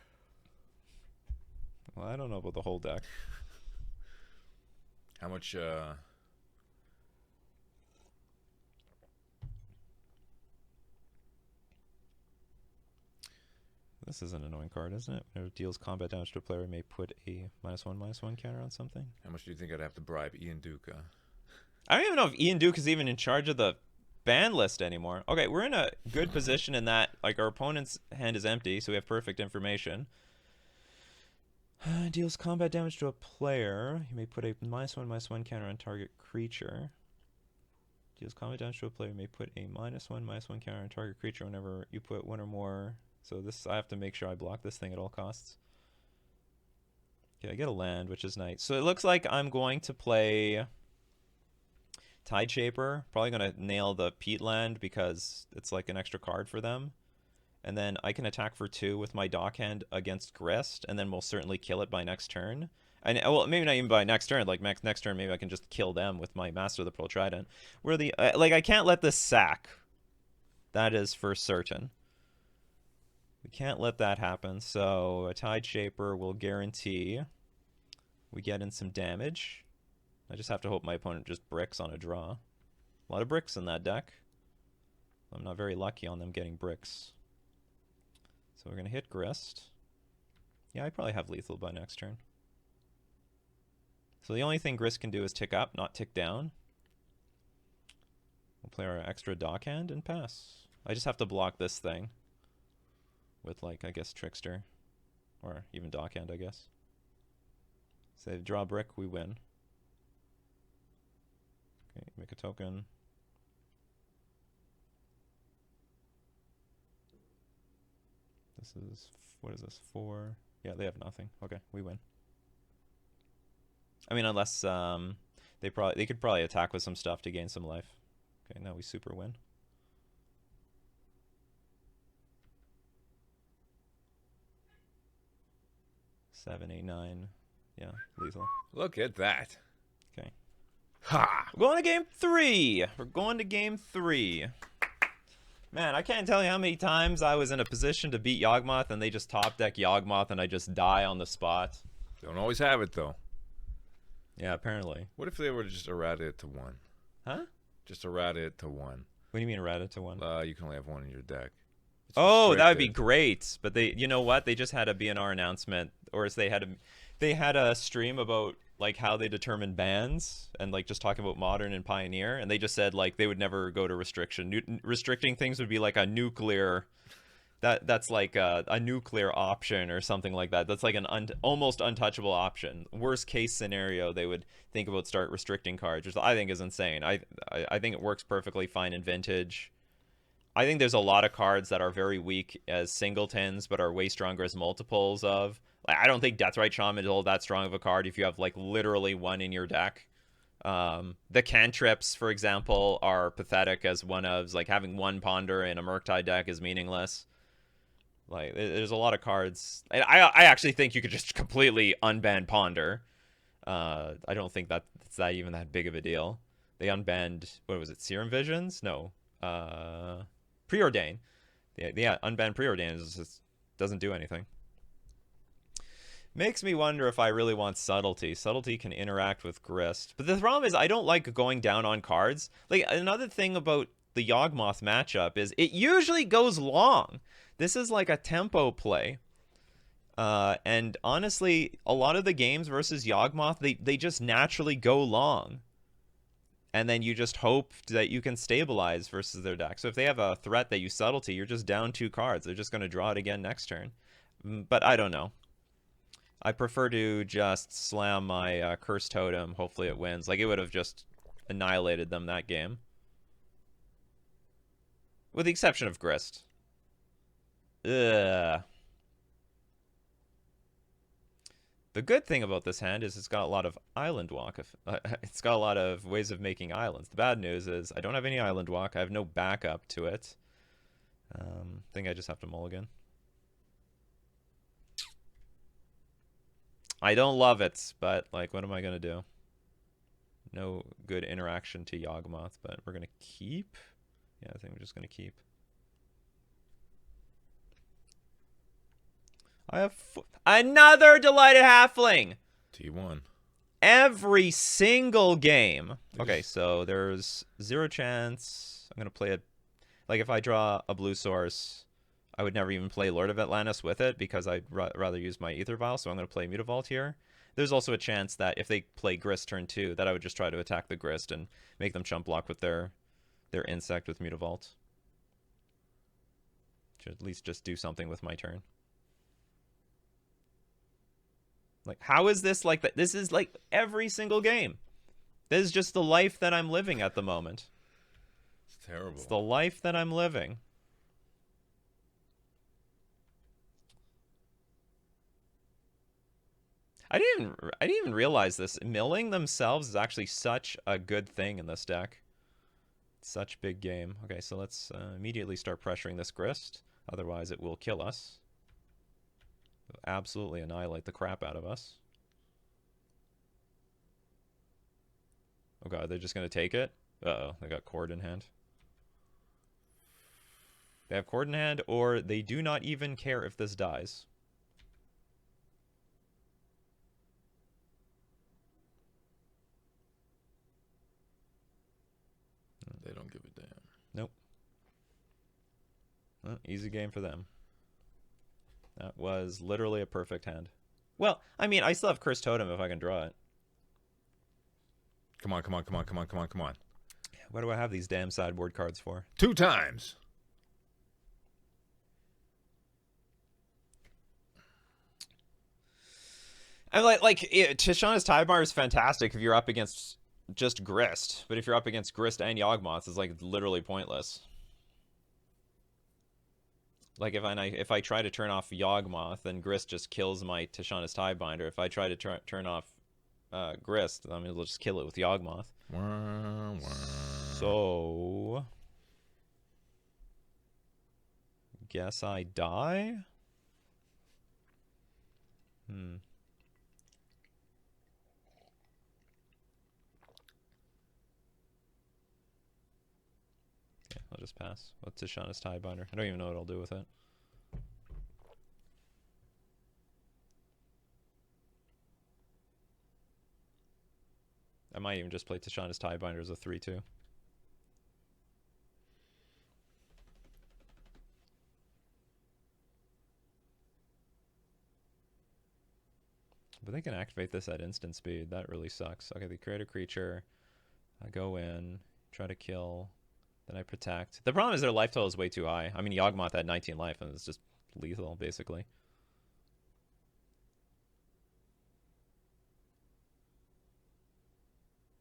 Well, I don't know about the whole deck. How much, This is an annoying card, isn't it? When it deals combat damage to a player, it may put a -1/-1 counter on something. How much do you think I'd have to bribe Ian Duke? I don't even know if Ian Duke is even in charge of the ban list anymore. Okay, we're in a good position in that like our opponent's hand is empty, so we have perfect information. Deals combat damage to a player. You may put a -1/-1 counter on target creature. Deals combat damage to a player. You may put a -1/-1 counter on target creature whenever you put one or more. So this, I have to make sure I block this thing at all costs. Okay, I get a land, which is nice. So it looks like I'm going to play Tide Shaper. Probably going to nail the Peat land because it's like an extra card for them. And then I can attack for 2 with my Dockhand against Grist, and then we'll certainly kill it by next turn. And well, maybe not even by next turn. Like next turn, maybe I can just kill them with my Master of the Pearl Trident. Where the like I can't let this sack. That is for certain. We can't let that happen. So a Tide Shaper will guarantee we get in some damage. I just have to hope my opponent just bricks on a draw. A lot of bricks in that deck. I'm not very lucky on them getting bricks. So we're going to hit Grist. Yeah, I probably have lethal by next turn. So the only thing Grist can do is tick up, not tick down. We'll play our extra Dockhand and pass. I just have to block this thing with, like, I guess, Trickster. Or even Dockhand, I guess. So they draw a brick, we win. Okay, make a token. This is, what is this, 4? Yeah, they have nothing. Okay, we win. I mean, unless they could probably attack with some stuff to gain some life. Okay, now we super win. Seven, 8, 9. Yeah, lethal. Look at that. Okay. Ha! We're going to game 3. We're going to game 3. Man, I can't tell you how many times I was in a position to beat Yawgmoth and they just top deck Yawgmoth and I just die on the spot. Don't always have it, though. Yeah, apparently. What if they were to just errata it to 1? Huh? Just errata it to 1. What do you mean errata to 1? You can only have 1 in your deck. It's Oh, that would be restricted. great. But they, you know what? They just had a BNR announcement, or they had a stream about like how they determine bans and like just talking about modern and pioneer, and they just said like they would never go to restriction. Restricting things would be like a nuclear that's like a nuclear option or something like that. That's like an almost untouchable option. Worst case scenario, they would think about start restricting cards, which I think is insane. I think it works perfectly fine in Vintage. I think there's a lot of cards that are very weak as singletons, but are way stronger as multiples of. Like, I don't think Deathrite Shaman is all that strong of a card if you have like literally one in your deck. The cantrips, for example, are pathetic as one of like having one Ponder in a Murktide deck is meaningless. Like, there's a lot of cards. And I actually think you could just completely unban Ponder. I don't think that's that even that big of a deal. They unbanned, what was it, Serum Visions? No. Preordain. Yeah, unban Preordain just doesn't do anything. Makes me wonder if I really want Subtlety. Subtlety can interact with Grist. But the problem is I don't like going down on cards. Like, another thing about the Yawgmoth matchup is it usually goes long. This is like a tempo play. And honestly, a lot of the games versus Yawgmoth, they just naturally go long. And then you just hope that you can stabilize versus their deck. So if they have a threat that you Subtlety, you're just down 2 cards. They're just going to draw it again next turn. But I don't know. I prefer to just slam my Curse Totem. Hopefully it wins. Like, it would have just annihilated them that game. With the exception of Grist. Ugh. The good thing about this hand is it's got a lot of island walk. It's got a lot of ways of making islands. The bad news is I don't have any island walk. I have no backup to it. I think I just have to mulligan. I don't love it, but like, what am I gonna do? No good interaction to Yawgmoth, but we're gonna keep. Yeah, I think we're just gonna keep. I have another Delighted Halfling. T1. Every single game. Okay, so there's 0 chance. I'm gonna play it. Like, if I draw a blue source, I would never even play Lord of Atlantis with it because I'd rather use my Ether Vial, so I'm going to play Mutavault here. There's also a chance that if they play Grist turn 2, that I would just try to attack the Grist and make them chump block with their Insect with Mutavault. Should at least just do something with my turn. Like, how is this like that? This is like every single game. This is just the life that I'm living at the moment. It's terrible. It's the life that I'm living. I didn't even realize this. Milling themselves is actually such a good thing in this deck. Such big game. Okay, so let's immediately start pressuring this Grist. Otherwise, it will kill us. It'll absolutely annihilate the crap out of us. Oh god, they're just going to take it? Uh-oh, they got Cord in hand. They have Cord in hand, or they do not even care if this dies. They don't give a damn. Nope. Well, easy game for them. That was literally a perfect hand. Well, I mean, I still have Curse Totem if I can draw it. Come on, come on, come on, come on, come on, come on. What do I have these damn sideboard cards for? 2 times. I'm like Tishana's Tybar is fantastic if you're up against just Grist, but if you're up against Grist and Yawgmoth, it's like literally pointless. Like, if I try to turn off Yawgmoth, then Grist just kills my Tishana's Tiebinder. If I try to turn off Grist, I mean, it'll just kill it with Yawgmoth. Wah, wah. So, guess I die? Hmm. I'll just pass. What's Tishana's Tiebinder? I don't even know what I'll do with it. I might even just play Tishana's Tiebinder as a 3-2. But they can activate this at instant speed. That really sucks. Okay, they create a creature. I go in, try to kill, then I protect. The problem is their life total is way too high. I mean, Yawgmoth had 19 life, and it's just lethal, basically.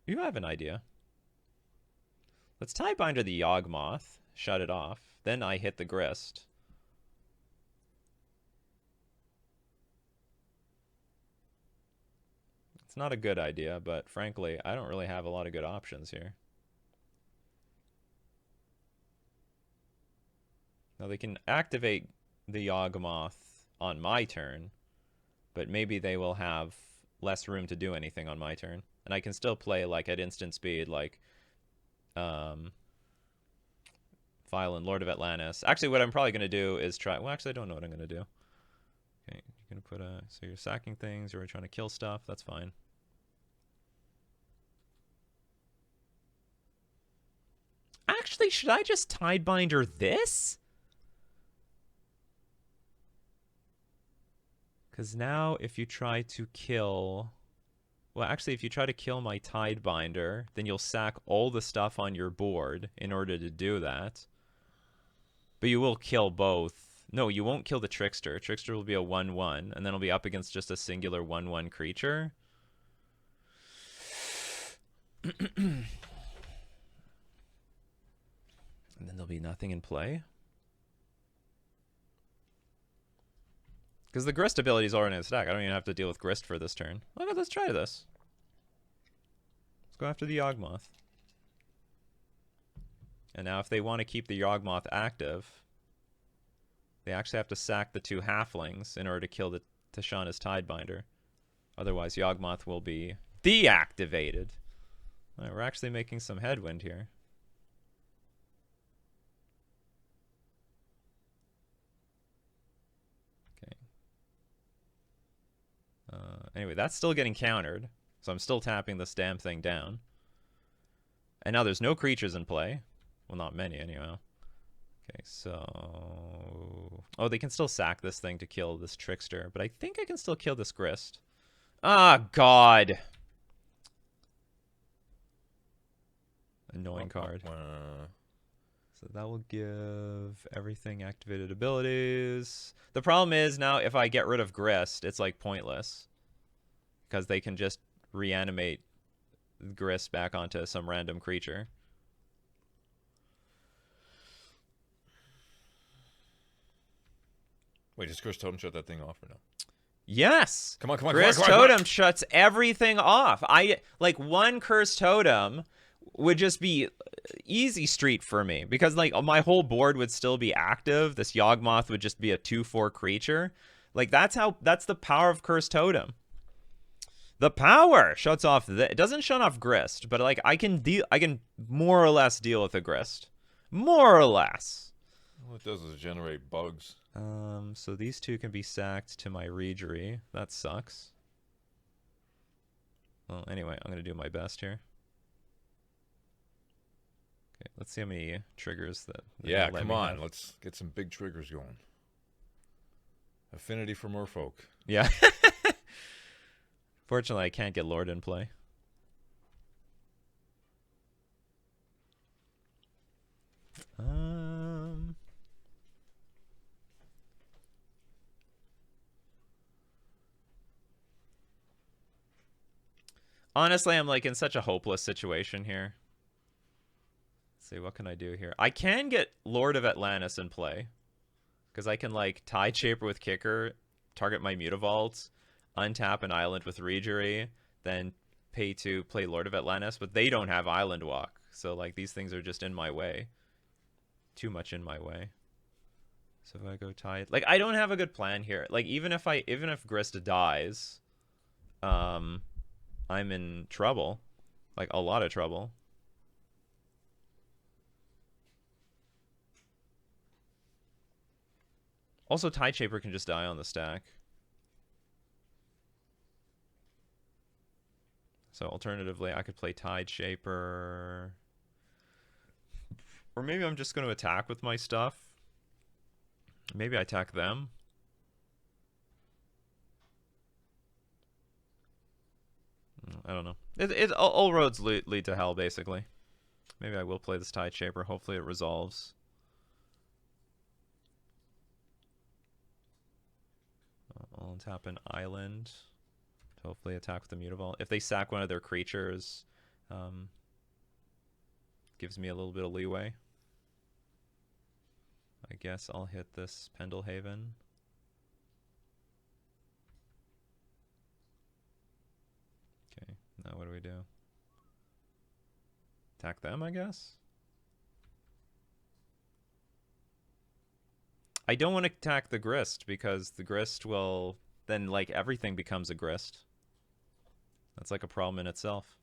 You have an idea. Let's Tidebinder the Yawgmoth, shut it off. Then I hit the Grist. It's not a good idea, but frankly, I don't really have a lot of good options here. Now they can activate the Yawgmoth on my turn, but maybe they will have less room to do anything on my turn. And I can still play like at instant speed, like File and Lord of Atlantis. Actually, what I'm probably going to do is try... Well, actually, I don't know what I'm going to do. Okay, you're going to put a... So you're sacking things, you're trying to kill stuff. That's fine. Actually, should I just Tidebinder this? Because now if you try to kill... Well, actually, if you try to kill my Tidebinder, then you'll sack all the stuff on your board in order to do that. But you will kill both. No, you won't kill the Trickster. Trickster will be a 1-1, and then it'll be up against just a singular 1-1 creature. And then there'll be nothing in play. Because the Grist ability is already in the stack. I don't even have to deal with Grist for this turn. Okay, let's try this. Let's go after the Yawgmoth. And now if they want to keep the Yawgmoth active, they actually have to sack the 2 halflings in order to kill the Tishana's Tidebinder. Otherwise, Yawgmoth will be deactivated. All right, we're actually making some headwind here. Anyway, that's still getting countered, so I'm still tapping this damn thing down. And now there's no creatures in play. Well, not many, anyway. Okay, so... Oh, they can still sack this thing to kill this Trickster, but I think I can still kill this Grist. Ah, God! Annoying card. So that will give everything activated abilities. The problem is now if I get rid of Grist, it's like pointless. Because they can just reanimate Grist back onto some random creature. Wait, does Grist Totem shut that thing off or no? Yes! Come on, come on, Grist come on, come on, come on. Totem shuts everything off. Like, one Cursed Totem would just be easy street for me. Because, like, my whole board would still be active. This Yawgmoth would just be a 2/4 creature. Like, that's the power of Cursed Totem. The power shuts off. It doesn't shut off Grist, but like I can more or less deal with a Grist, more or less. All it does is generate bugs. So these 2 can be sacked to my Regery. That sucks. Well, anyway, I'm gonna do my best here. Okay, let's see how many triggers that. Yeah, come on, let's get some big triggers going. Affinity for Merfolk. Yeah. Fortunately, I can't get Lord in play. Honestly, I'm like in such a hopeless situation here. Let's see, what can I do here? I can get Lord of Atlantis in play. Because I can like Tideshaper with Kicker, target my Mutavaults, untap an island with Regery, then pay to play Lord of Atlantis, but they don't have Island Walk. So like these things are just in my way. Too much in my way. So if I go Tide, like I don't have a good plan here. Like even if Grist dies, I'm in trouble. Like a lot of trouble. Also Tideshaper can just die on the stack. So alternatively, I could play Tideshaper. Or maybe I'm just going to attack with my stuff. Maybe I attack them. I don't know. All roads lead to hell, basically. Maybe I will play this Tide Shaper. Hopefully it resolves. I'll tap an island to hopefully attack with the Mutavault. If they sack one of their creatures, gives me a little bit of leeway. I guess I'll hit this Pendelhaven. Okay, now what do we do? Attack them, I guess? I don't want to attack the Grist, because the Grist will... Then, like, everything becomes a Grist. That's like a problem in itself.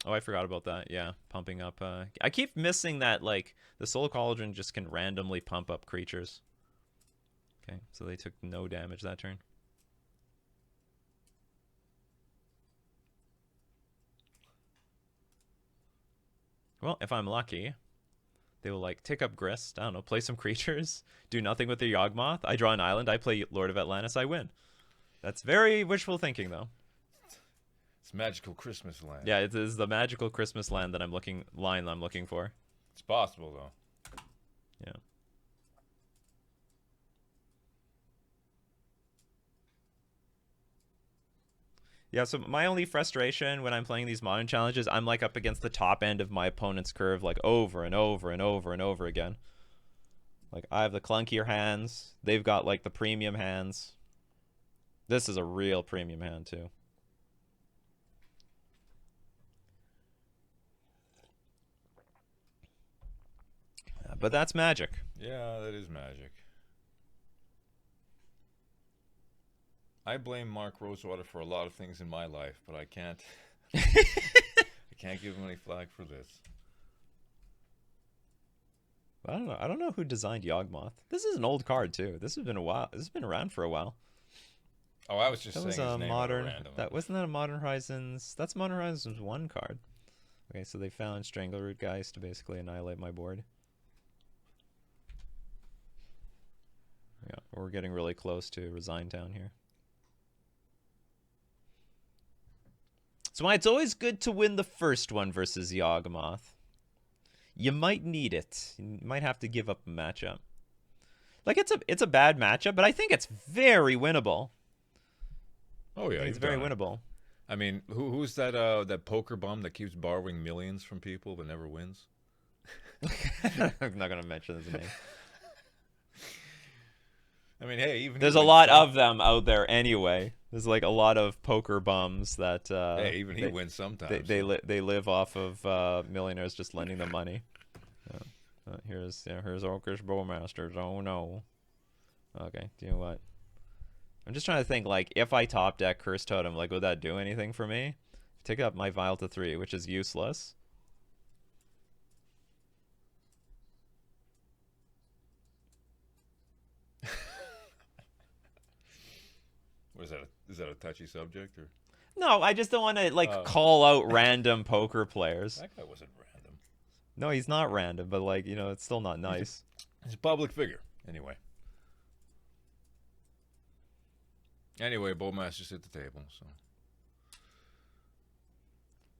Oh, I forgot about that. Yeah, pumping up. I keep missing that, like, the Soul Cauldron just can randomly pump up creatures. Okay, so they took no damage that turn. Well, if I'm lucky, they will, like, take up Grist. I don't know, play some creatures, do nothing with the Yawgmoth. I draw an island, I play Lord of Atlantis, I win. That's very wishful thinking, though. It's magical Christmas land. Yeah, it is the magical Christmas land that I'm looking for. It's possible, though. Yeah. Yeah, so my only frustration when I'm playing these modern challenges, I'm like up against the top end of my opponent's curve like over and over and over and over again. Like I have the clunkier hands, they've got like the premium hands. This is a real premium hand too. But that's Magic. Yeah, that is Magic. I blame Mark Rosewater for a lot of things in my life, but I can't. I can't give him any flack for this. I don't know. I don't know who designed Yawgmoth. This is an old card too. This has been a while. This has been around for a while. Oh, I was just saying was his a name modern. random. That wasn't that a Modern Horizons. That's Modern Horizons 1 card. Okay, so they found Strangleroot Geist to basically annihilate my board. Yeah, we're getting really close to Resign Town here. So why it's always good to win the first one versus Yawgmoth. You might need it. You might have to give up a matchup. Like it's a bad matchup, but I think it's very winnable. Oh yeah, it's very winnable. I mean, who's that that poker bum that keeps borrowing millions from people but never wins? I'm not gonna mention his name. I mean, hey, even there's a lot of them out there anyway. There's like a lot of poker bums that. Hey, even he wins sometimes. They live off of millionaires just lending them money. Here's Orcish Bowmasters. Oh no. Okay, do you know what? I'm just trying to think, like, if I top deck Curse Totem, like, would that do anything for me? Take up my Vial to 3, which is useless. What is that? Is that a touchy subject or? No, I just don't want to like call out random poker players. That guy wasn't random. No, he's not random, but like, you know, it's still not nice. He's a public figure, anyway. Anyway, Bowmaster's at the table, so.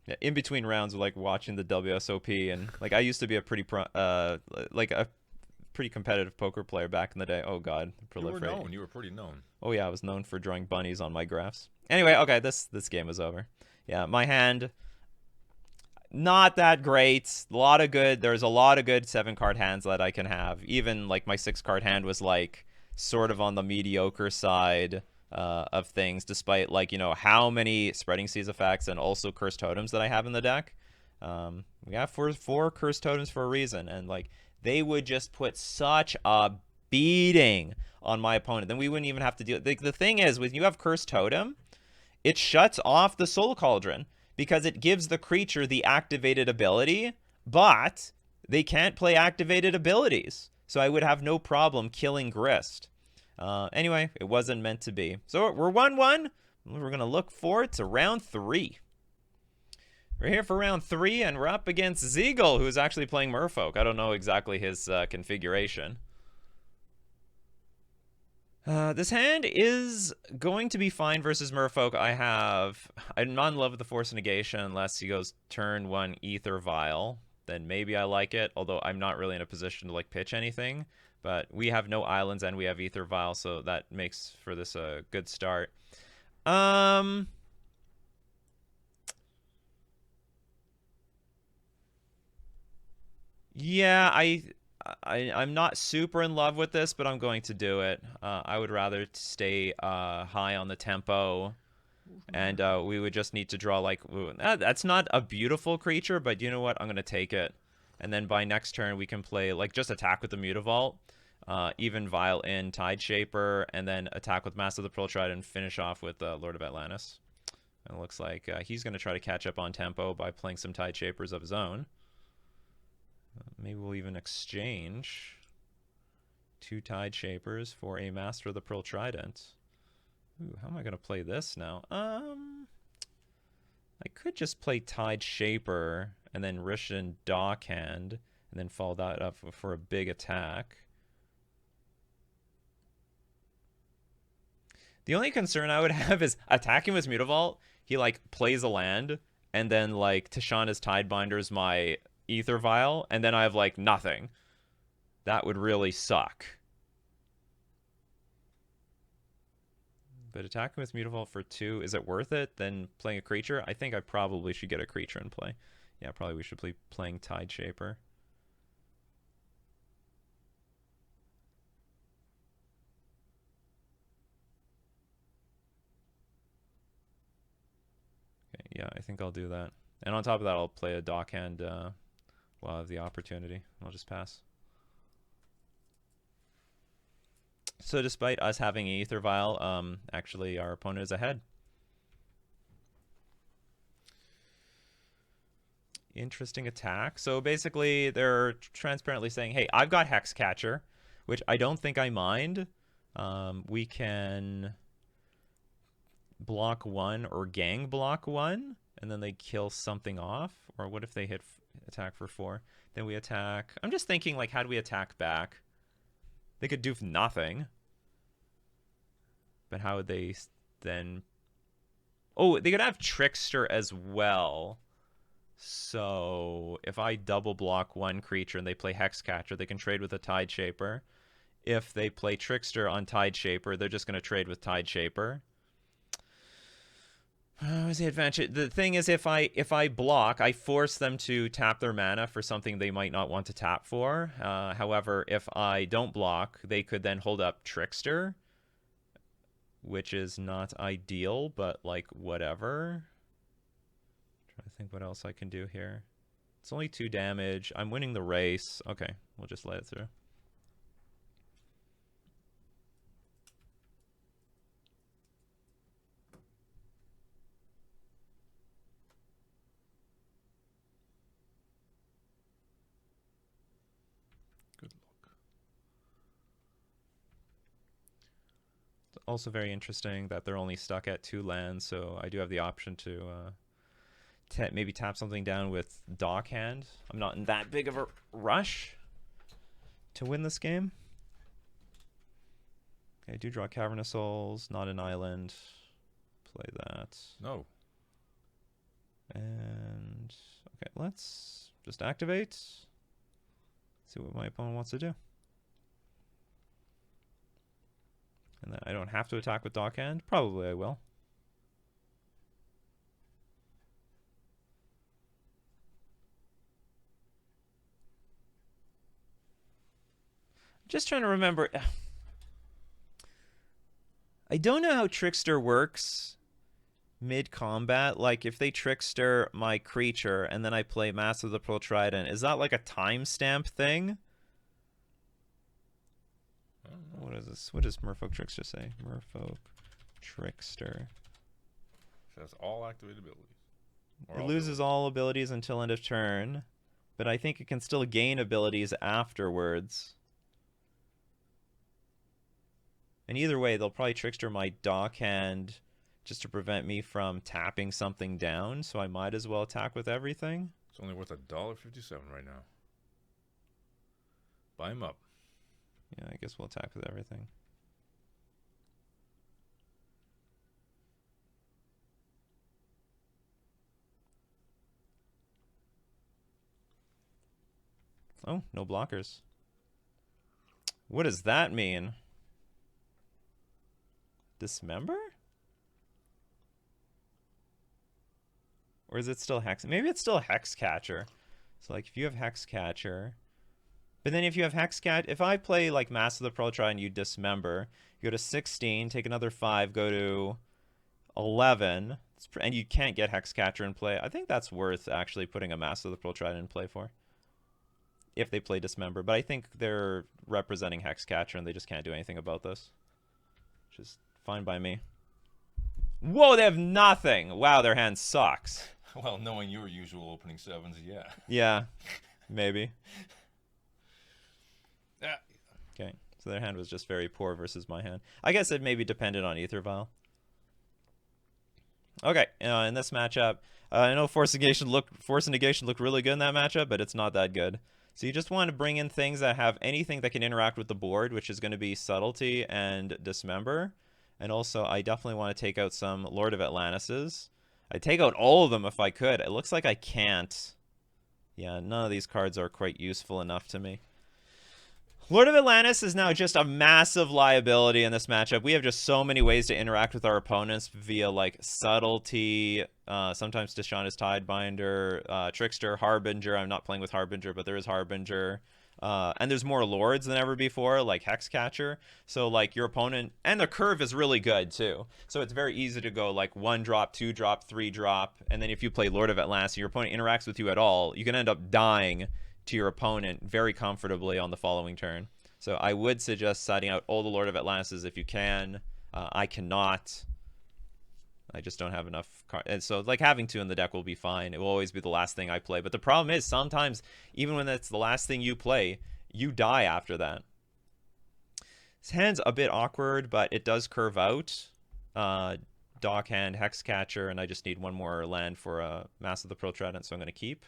Yeah, in between rounds, like watching the WSOP, and like I used to be a pretty pretty competitive poker player back in the day. Oh god, proliferating. You were pretty known. Oh yeah, I was known for drawing bunnies on my graphs. Anyway, okay, this game is over. Yeah, my hand, not that great. There's a lot of good 7-card hands that I can have. Even like my 6-card hand was like sort of on the mediocre side of things, despite like, you know, how many Spreading Seas effects and also Cursed Totems that I have in the deck. We have four Cursed Totems for a reason, and like they would just put such a beating on my opponent. Then we wouldn't even have to deal. The thing is, when you have Cursed Totem, it shuts off the Soul Cauldron because it gives the creature the activated ability, but they can't play activated abilities. So I would have no problem killing Grist. Anyway, it wasn't meant to be. So we're 1-1. We're going to look forward to round 3. We're here for round 3, and we're up against Zeagle, who's actually playing Merfolk. I don't know exactly his configuration. This hand is going to be fine versus Merfolk. I'm not in love with the Force Negation unless he goes turn 1 Ether Vial. Then maybe I like it, although I'm not really in a position to like pitch anything. But we have no islands and we have Ether Vial, so that makes for this a good start. Um, yeah, I'm not super in love with this, but I'm going to do it. I would rather stay high on the tempo, and we would just need to draw like that's not a beautiful creature, but you know what? I'm gonna take it, and then by next turn we can play like just attack with the Mutavault, even Vile in Tide Shaper, and then attack with Master of the Pearl Trident and finish off with Lord of Atlantis. And it looks like he's gonna try to catch up on tempo by playing some Tide Shapers of his own. Maybe we'll even exchange 2 Tide Shapers for a Master of the Pearl Trident. Ooh, how am I going to play this now? I could just play Tide Shaper and then Rishon Dockhand and then follow that up for a big attack. The only concern I would have is attacking with Mutavault. He like plays a land and then like Tishana's Tidebinder's my Ether Vial, and then I have like nothing. That would really suck. But attacking with Mutavault for 2, is it worth it? Then playing a creature? I think I probably should get a creature in play. Yeah, probably we should be playing Tide Shaper. Okay, yeah, I think I'll do that. And on top of that, I'll play a Dockhand while I have the opportunity. I'll just pass. So despite us having an Ether Vial, actually our opponent is ahead. Interesting attack. So basically, they're transparently saying, hey, I've got Hexcatcher, which I don't think I mind. We can block 1 or gang block 1, and then they kill something off. Or what if they hit attack for 4? Then we attack. I'm just thinking, like, how do we attack back? They could do nothing. But how would they then... Oh, they could have Trickster as well. So if I double block 1 creature and they play Hexcatcher, they can trade with a Tide Shaper. If they play Trickster on Tide Shaper, they're just going to trade with Tide Shaper. What's the advantage? The thing is, if I block, I force them to tap their mana for something they might not want to tap for. However, if I don't block, they could then hold up Trickster, which is not ideal, but like whatever. Trying to think what else I can do here. It's only 2 damage. I'm winning the race. Okay, we'll just let it through. Good luck. It's also very interesting that they're only stuck at 2 lands, so I do have the option to maybe tap something down with Dockhand. I'm not in that big of a rush to win this game. Okay, I do draw Cavernous Souls, not an island. Play that. No. And okay, let's just activate. See what my opponent wants to do. And then I don't have to attack with Dockhand. Probably I will. Just trying to remember. I don't know how Trickster works mid-combat. Like, if they Trickster my creature and then I play Master of the Pearl Trident, is that like a timestamp thing? What is this? What does Merfolk Trickster say? Merfolk Trickster. It says all activated abilities. It loses all abilities until end of turn, but I think it can still gain abilities afterwards. And either way, they'll probably Trickster my Dockhand just to prevent me from tapping something down, so I might as well attack with everything. It's only worth $1.57 right now. Buy him up. Yeah, I guess we'll attack with everything. Oh, no blockers. What does that mean? Dismember? Or is it still Hex? Maybe it's still Hex Catcher. So, like, if you have Hex Catcher... But then if you have Hexcat, if I play like Mass of the Protron and you Dismember, you go to 16, take another 5, go to 11, and you can't get Hexcatcher in play. I think that's worth actually putting a Mass of the Protron in play for. If they play Dismember. But I think they're representing Hexcatcher and they just can't do anything about this. Which is fine by me. Whoa, they have nothing! Wow, their hand sucks. Well, knowing your usual opening sevens, yeah. Yeah, maybe. Yeah. Okay, so their hand was just very poor versus my hand. I guess it maybe depended on Ether Vial. Okay, in this matchup, I know Force Negation looked really good in that matchup, but it's not that good. So you just want to bring in things that have anything that can interact with the board, which is going to be Subtlety and Dismember. And also, I definitely want to take out some Lord of Atlantises. I'd take out all of them if I could. It looks like I can't. Yeah, none of these cards are quite useful enough to me. Lord of Atlantis is now just a massive liability in this matchup. We have just so many ways to interact with our opponents via, like, Subtlety, sometimes Deshaun's Tidebinder, Trickster, Harbinger. I'm not playing with Harbinger, but there is Harbinger. And there's more Lords than ever before, like Hexcatcher. So, like, your opponent... And the curve is really good, too. So it's very easy to go, like, 1-drop, 2-drop, 3-drop. And then if you play Lord of Atlantis and your opponent interacts with you at all, you can end up dying to your opponent very comfortably on the following turn. So I would suggest siding out all the Lord of Atlantis if you can. I cannot. I just don't have enough cards. And so, like, having 2 in the deck will be fine. It will always be the last thing I play. But the problem is, sometimes, even when that's the last thing you play, you die after that. This hand's a bit awkward, but it does curve out. Dock Hand, Hexcatcher, and I just need one more land for a Mass of the Protradent, so I'm going to keep.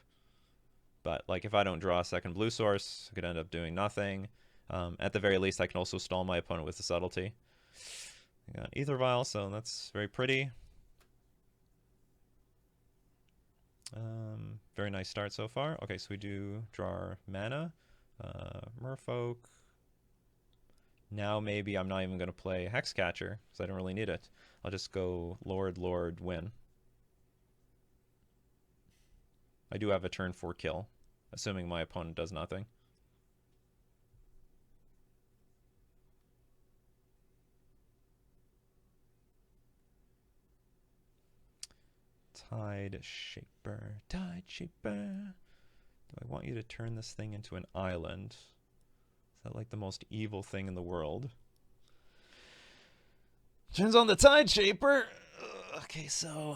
But, like, if I don't draw a second blue source, I could end up doing nothing. At the very least, I can also stall my opponent with the Subtlety. I got Ether Vial, so that's very pretty. Very nice start so far. Okay, so we do draw our mana. Merfolk. Now maybe I'm not even going to play Hexcatcher, because I don't really need it. I'll just go Lord, Lord, win. I do have a turn 4 kill, assuming my opponent does nothing. Tide Shaper, Tide Shaper. Do I want you to turn this thing into an island? Is that like the most evil thing in the world? Turns on the Tide Shaper. Okay, so...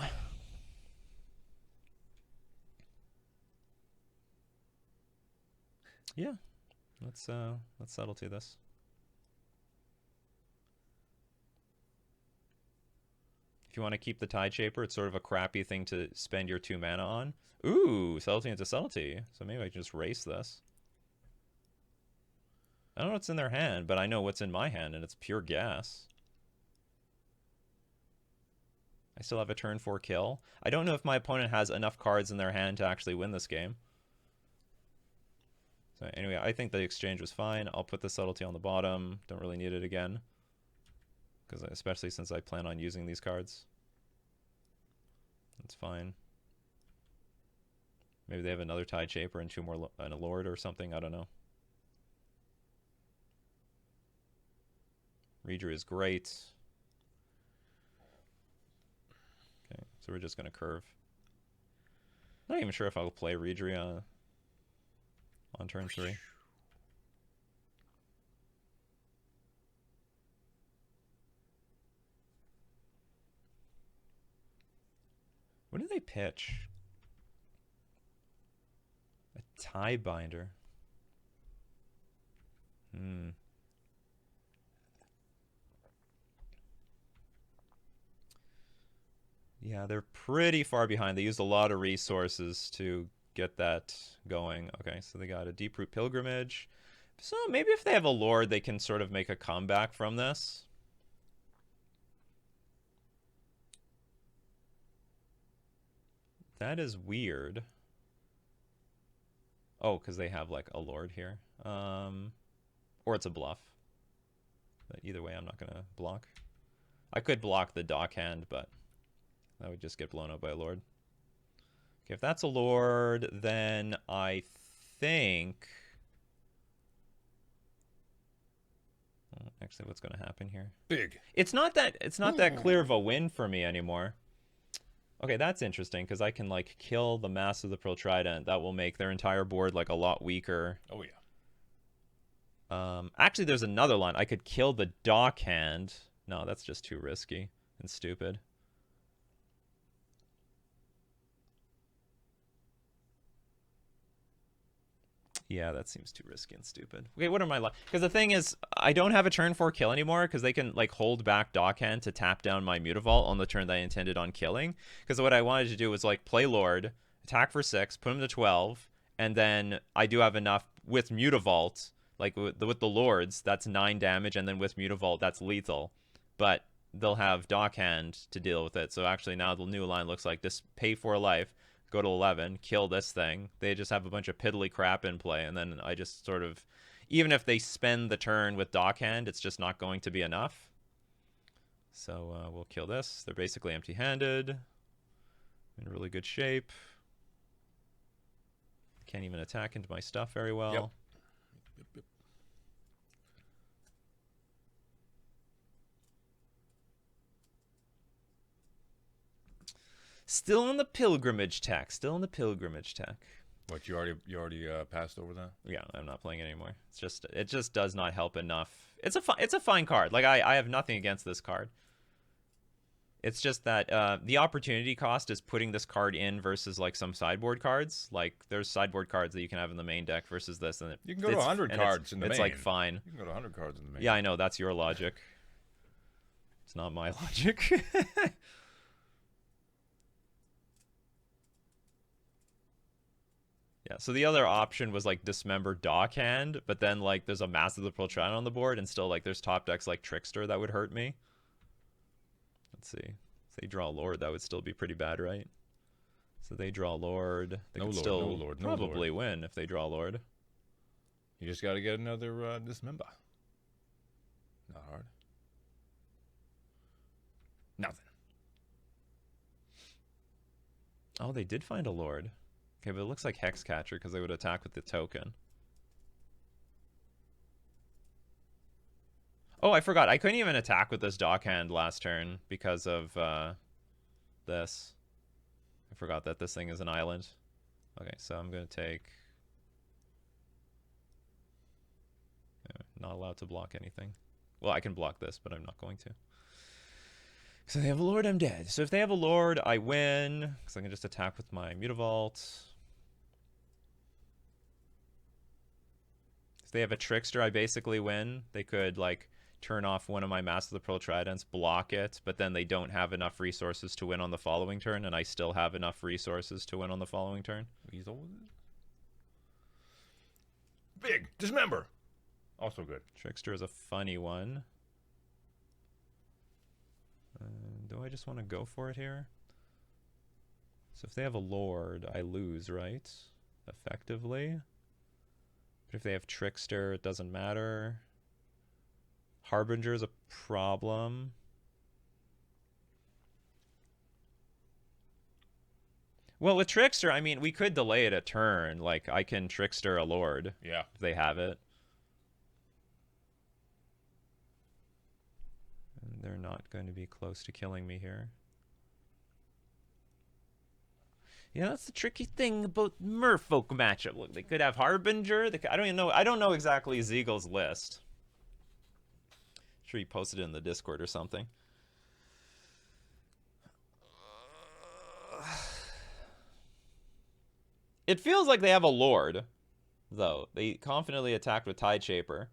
Yeah, let's Subtlety this. If you want to keep the Tide Shaper, it's sort of a crappy thing to spend your 2 mana on. Ooh, Subtlety into Subtlety. So maybe I can just race this. I don't know what's in their hand, but I know what's in my hand, and it's pure gas. I still have a turn 4 kill. I don't know if my opponent has enough cards in their hand to actually win this game. So anyway, I think the exchange was fine. I'll put the Subtlety on the bottom. Don't really need it again, because especially since I plan on using these cards. That's fine. Maybe they have another Tide Shaper and 2 more and a Lord or something. I don't know. Reader is great. Okay, so we're just going to curve. Not even sure if I'll play Reader on turn 3. What do they pitch? A tie binder. Yeah, they're pretty far behind. They used a lot of resources to get that going. Okay, so they got a Deep-Root Pilgrimage. So maybe if they have a Lord, they can sort of make a comeback from this. That is weird. Oh, because they have like a lord here. Or it's a bluff. But either way, I'm not going to block. I could block the dock hand, but that would just get blown up by a lord. Okay, if that's a lord, then I think... Well, actually, what's going to happen here? Big. It's not that clear of a win for me anymore. Okay, that's interesting, because I can, like, kill the Mass of the Pearl Trident. That will make their entire board, like, a lot weaker. Oh, yeah. Actually, there's another line. I could kill the dock hand. No, that's just too risky and stupid. Yeah, that seems too risky and stupid. Okay, what are my... Because the thing is, I don't have a turn 4 kill anymore, because they can, like, hold back Dockhand to tap down my Mutavault on the turn that I intended on killing. Because what I wanted to do was, like, play Lord, attack for 6, put him to 12, and then I do have enough with Mutavault, like, with the Lords, that's 9 damage, and then with Mutavault, that's lethal. But they'll have Dockhand to deal with it, so actually now the new line looks like just pay 4 life, go to 11, kill this thing. They just have a bunch of piddly crap in play, and then I just sort of... Even if they spend the turn with Dockhand, it's just not going to be enough. So we'll kill this. They're basically empty-handed. In really good shape. Can't even attack into my stuff very well. Yep. Yep. Still in the pilgrimage tech. Still in the pilgrimage tech. What, you already passed over that? Yeah, I'm not playing it anymore. It just does not help enough. It's a fine card. Like I have nothing against this card. It's just that the opportunity cost is putting this card in versus like some sideboard cards. Like there's sideboard cards that you can have in the main deck versus this, and you can go to 100 cards in the main. It's like fine. You can go to 100 cards in the main. Yeah, I know that's your logic. It's not my logic. Yeah, so the other option was like Dismember Dockhand, but then like there's a Mass of the Pearl Trident on the board, and still like there's top decks like Trickster that would hurt me. Let's see. If they draw Lord, that would still be pretty bad, right? So they draw Lord. They could still probably win if they draw Lord. You just got to get another Dismember. Not hard. Nothing. Oh, they did find a Lord. Okay, but it looks like Hexcatcher because they would attack with the token. Oh, I forgot. I couldn't even attack with this Dockhand last turn because of this. I forgot that this thing is an island. Okay, so I'm going to take... Not allowed to block anything. Well, I can block this, but I'm not going to. So they have a Lord, I'm dead. So if they have a Lord, I win. Because I can just attack with my Mutavault. If they have a Trickster, I basically win. They could, like, turn off one of my Mass of the Pearl Tridents, block it, but then they don't have enough resources to win on the following turn, and I still have enough resources to win on the following turn. Weasel with it? Big! Dismember! Also good. Trickster is a funny one. Do I just want to go for it here? So if they have a Lord, I lose, right? Effectively. But if they have Trickster, it doesn't matter. Harbinger is a problem. Well, with Trickster, I mean, we could delay it a turn. Like, I can Trickster a Lord. Yeah. If they have it. And they're not going to be close to killing me here. Yeah, that's the tricky thing about Merfolk matchup. Look, they could have Harbinger. I don't even know. I don't know exactly Zeagle's list. I'm sure he posted it in the Discord or something. It feels like they have a Lord, though. They confidently attacked with Tideshaper.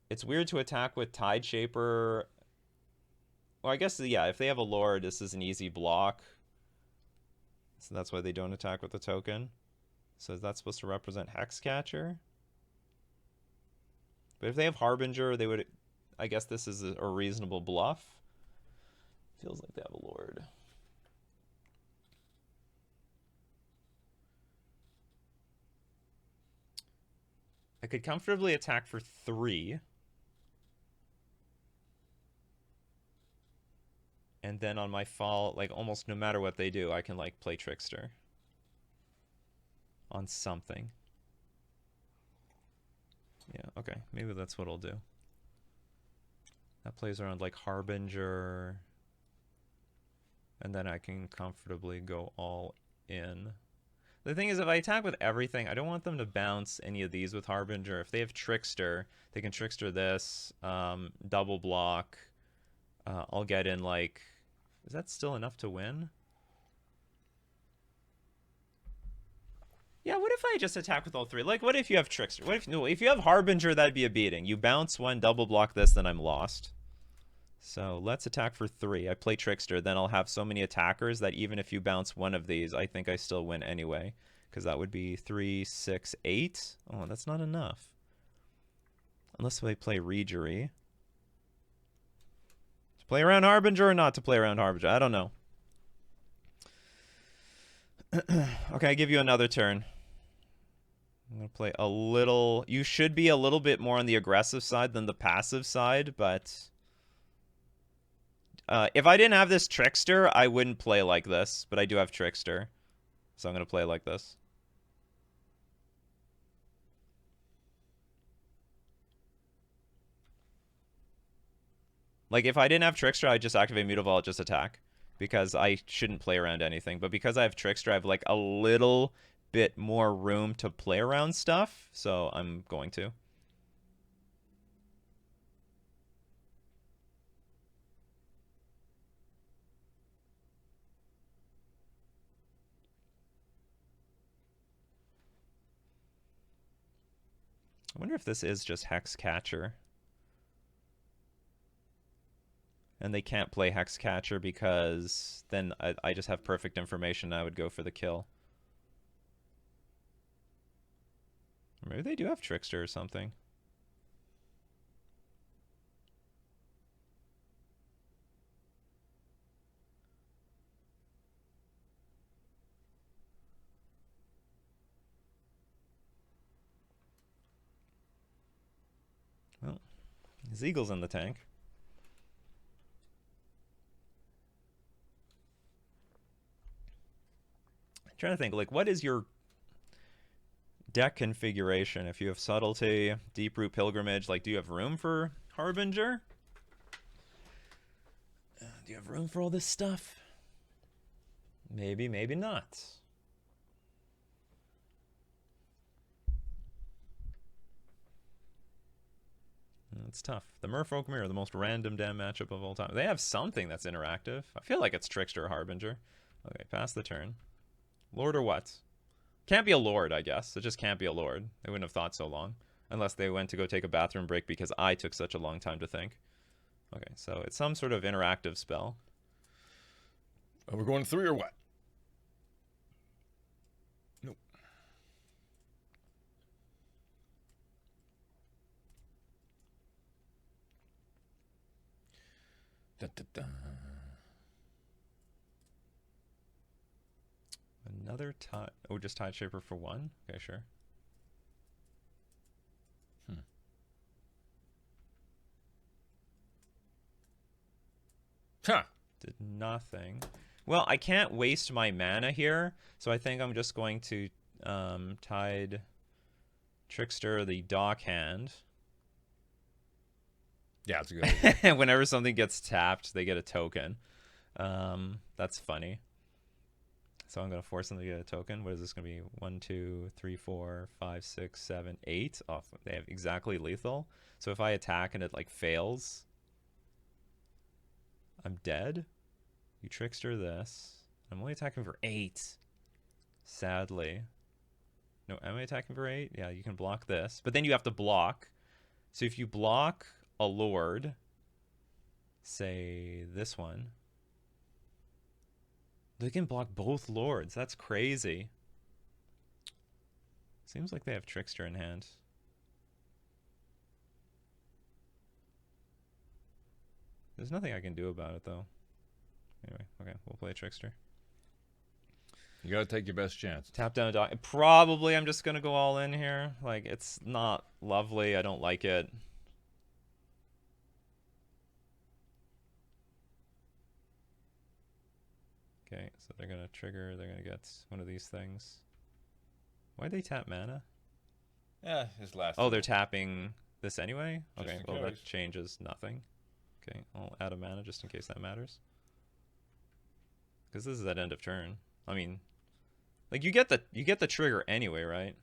It's weird to attack with Tideshaper. Well, I guess, yeah, if they have a Lord, this is an easy block. So that's why they don't attack with the token. So is that supposed to represent Hexcatcher? But if they have Harbinger, they would... I guess this is a reasonable bluff. Feels like they have a Lord. I could comfortably attack for 3. And then on my fall, like almost no matter what they do, I can like play Trickster on something. Yeah, okay. Maybe that's what I'll do. That plays around like Harbinger. And then I can comfortably go all in. The thing is, if I attack with everything, I don't want them to bounce any of these with Harbinger. If they have Trickster, they can Trickster this, double block. I'll get in like... Is that still enough to win? Yeah, what if I just attack with all 3? Like, what if you have Trickster? What if... No, if you have Harbinger, that'd be a beating. You bounce 1, double block this, then I'm lost. So let's attack for 3. I play Trickster, then I'll have so many attackers that even if you bounce one of these, I think I still win anyway. Because that would be 3, 6, 8. Oh, that's not enough. Unless I play Regery. To play around Harbinger or not to play around Harbinger? I don't know. Okay, I give you another turn. I'm going to play a little... You should be a little bit more on the aggressive side than the passive side, but... if I didn't have this Trickster, I wouldn't play like this. But I do have Trickster. So I'm going to play like this. Like, if I didn't have Trickster, I'd just activate Mutavault, just attack. Because I shouldn't play around anything. But because I have Trickster, I have, like, a little bit more room to play around stuff. So I'm going to. I wonder if this is just Hex Catcher. And they can't play Hex Catcher because then I just have perfect information. I would go for the kill. Or maybe they do have Trickster or something. Well, his Eagle's in the tank. I'm trying to think, like, what is your deck configuration? If you have Subtlety, Deep-Root Pilgrimage, like, do you have room for Harbinger? Do you have room for all this stuff? Maybe, maybe not. It's tough. The Merfolk Mirror, the most random damn matchup of all time. They have something that's interactive. I feel like it's Trickster or Harbinger. Okay, pass the turn. Lord or what? Can't be a Lord, I guess. It just can't be a Lord. They wouldn't have thought so long. Unless they went to go take a bathroom break because I took such a long time to think. Okay, so it's some sort of interactive spell. Are we going 3 or what? Nope. Da, da, da. Another Tide... Oh, just Tide Shaper for 1? Okay, sure. Huh. Did nothing. Well, I can't waste my mana here, so I think I'm just going to Tide Trickster the Dock Hand. Yeah, it's a good idea. Whenever something gets tapped, they get a token. That's funny. So I'm going to force them to get a token. What is this going to be? 1, 2, 3, 4, 5, 6, 7, 8. Oh, they have exactly lethal. So if I attack and it like fails, I'm dead. You Trickster this. I'm only attacking for 8. Sadly. No, am I attacking for 8? Yeah, you can block this. But then you have to block. So if you block a Lord, say this one, they can block both Lords. That's crazy. Seems like they have Trickster in hand. There's nothing I can do about it, though. Anyway, okay, we'll play Trickster. You gotta take your best chance. Tap down a dog. Probably I'm just gonna go all in here. Like, it's not lovely. I don't like it. Okay, so they're gonna trigger. They're gonna get one of these things. Why'd they tap mana? Yeah, his last. Oh, they're tapping this anyway? Just Okay, in well, that case. changes nothing. Okay, I'll add a mana just in case that matters. Because this is at end of turn. I mean, like, you get the trigger anyway, right?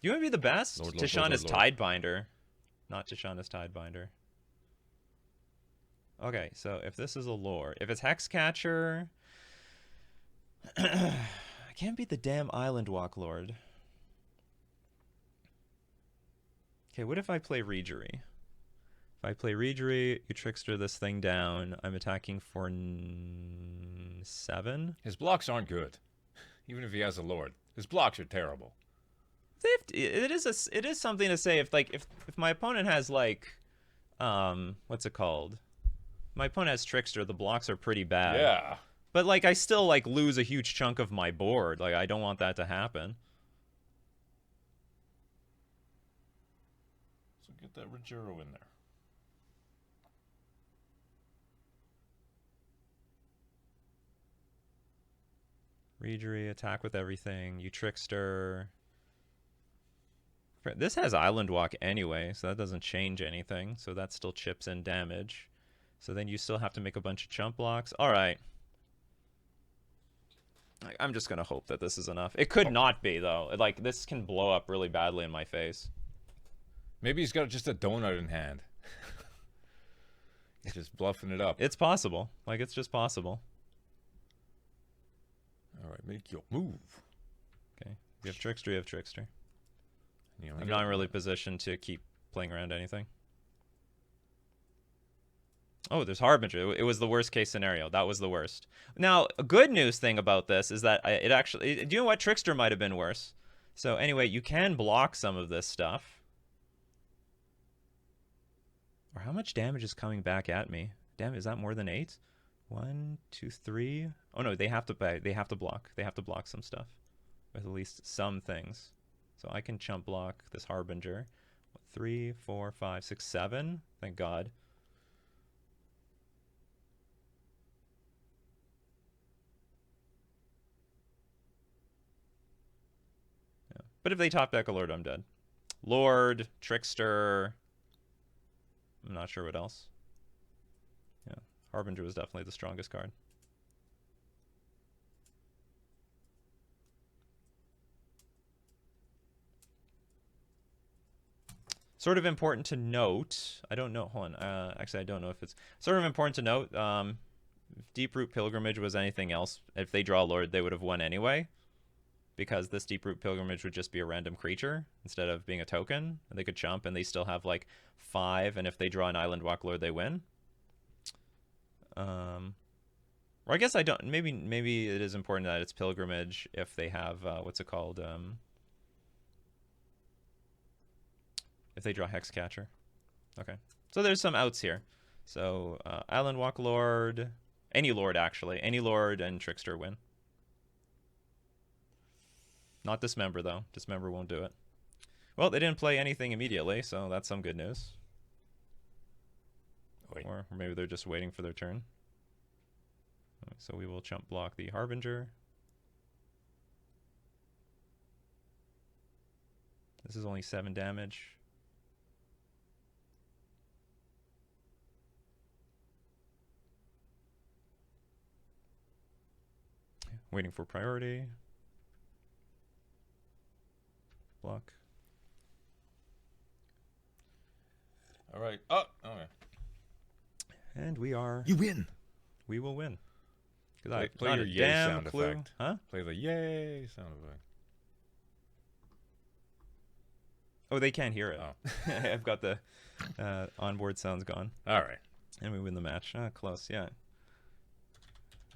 You want to be the best? Lord, Tishana's Lord. Tidebinder. Not Tishana's Tidebinder. Okay, so if this is a lore, if it's Hexcatcher, I can't beat the damn Island Walk Lord. Okay, what if I play Reejery? If I play Reejery, you Trickster this thing down. I'm attacking for 7. His blocks aren't good, even if he has a lord. His blocks are terrible. It is something to say if my opponent has like, what's it called? My opponent has Trickster. The blocks are pretty bad. Yeah. But like, I still like lose a huge chunk of my board. Like, I don't want that to happen. So get that Regiero in there. Reejery, attack with everything. You Trickster. This has Island Walk anyway, so that doesn't change anything. So that still chips in damage. So then you still have to make a bunch of chump blocks. All right. I'm just going to hope that this is enough. It could not be, though. Like, this can blow up really badly in my face. Maybe he's got just a donut in hand. He's just bluffing it up. It's possible. Like, it's just possible. All right, make your move. Okay. You have Trickster, you have Trickster. You only I'm got not really positioned to keep playing around anything. Oh, there's Harbinger. It was the worst case scenario. That was the worst. Now, a good news thing about this is that it actually... Do you know what? Trickster might have been worse. So anyway, you can block some of this stuff. Or how much damage is coming back at me? Damn, is that more than 8? 1, 2, 3. Oh no, they have to block. They have to block some stuff with at least some things. So I can chump block this Harbinger. 3, 4, 5, 6, 7. Thank God. Yeah. But if they top deck a Lord, I'm dead. Lord, Trickster. I'm not sure what else. Yeah, Harbinger was definitely the strongest card. Sort of important to note. I don't know. Hold on. Actually, I don't know if it's sort of important to note. If Deeproot Pilgrimage was anything else, if they draw a Lord, they would have won anyway. Because this Deeproot Pilgrimage would just be a random creature instead of being a token. They could chump, and they still have like 5. And if they draw an Island Walk Lord, they win. Or I guess I don't. Maybe it is important that it's Pilgrimage if they have what's it called? If they draw Hexcatcher. Okay. So there's some outs here. So Island Walk Lord, any Lord actually, any Lord and Trickster win. Not Dismember though. Dismember won't do it. Well, they didn't play anything immediately, so that's some good news. Wait. Or maybe they're just waiting for their turn. So we will chump block the Harbinger. This is only 7 damage. Waiting for priority. Block. All right. Oh, okay. And we are... You win. We will win. Play your yay sound effect. Huh? Play the yay sound effect. Oh, they can't hear it. Oh. I've got the onboard sounds gone. All right. And we win the match. Close, yeah.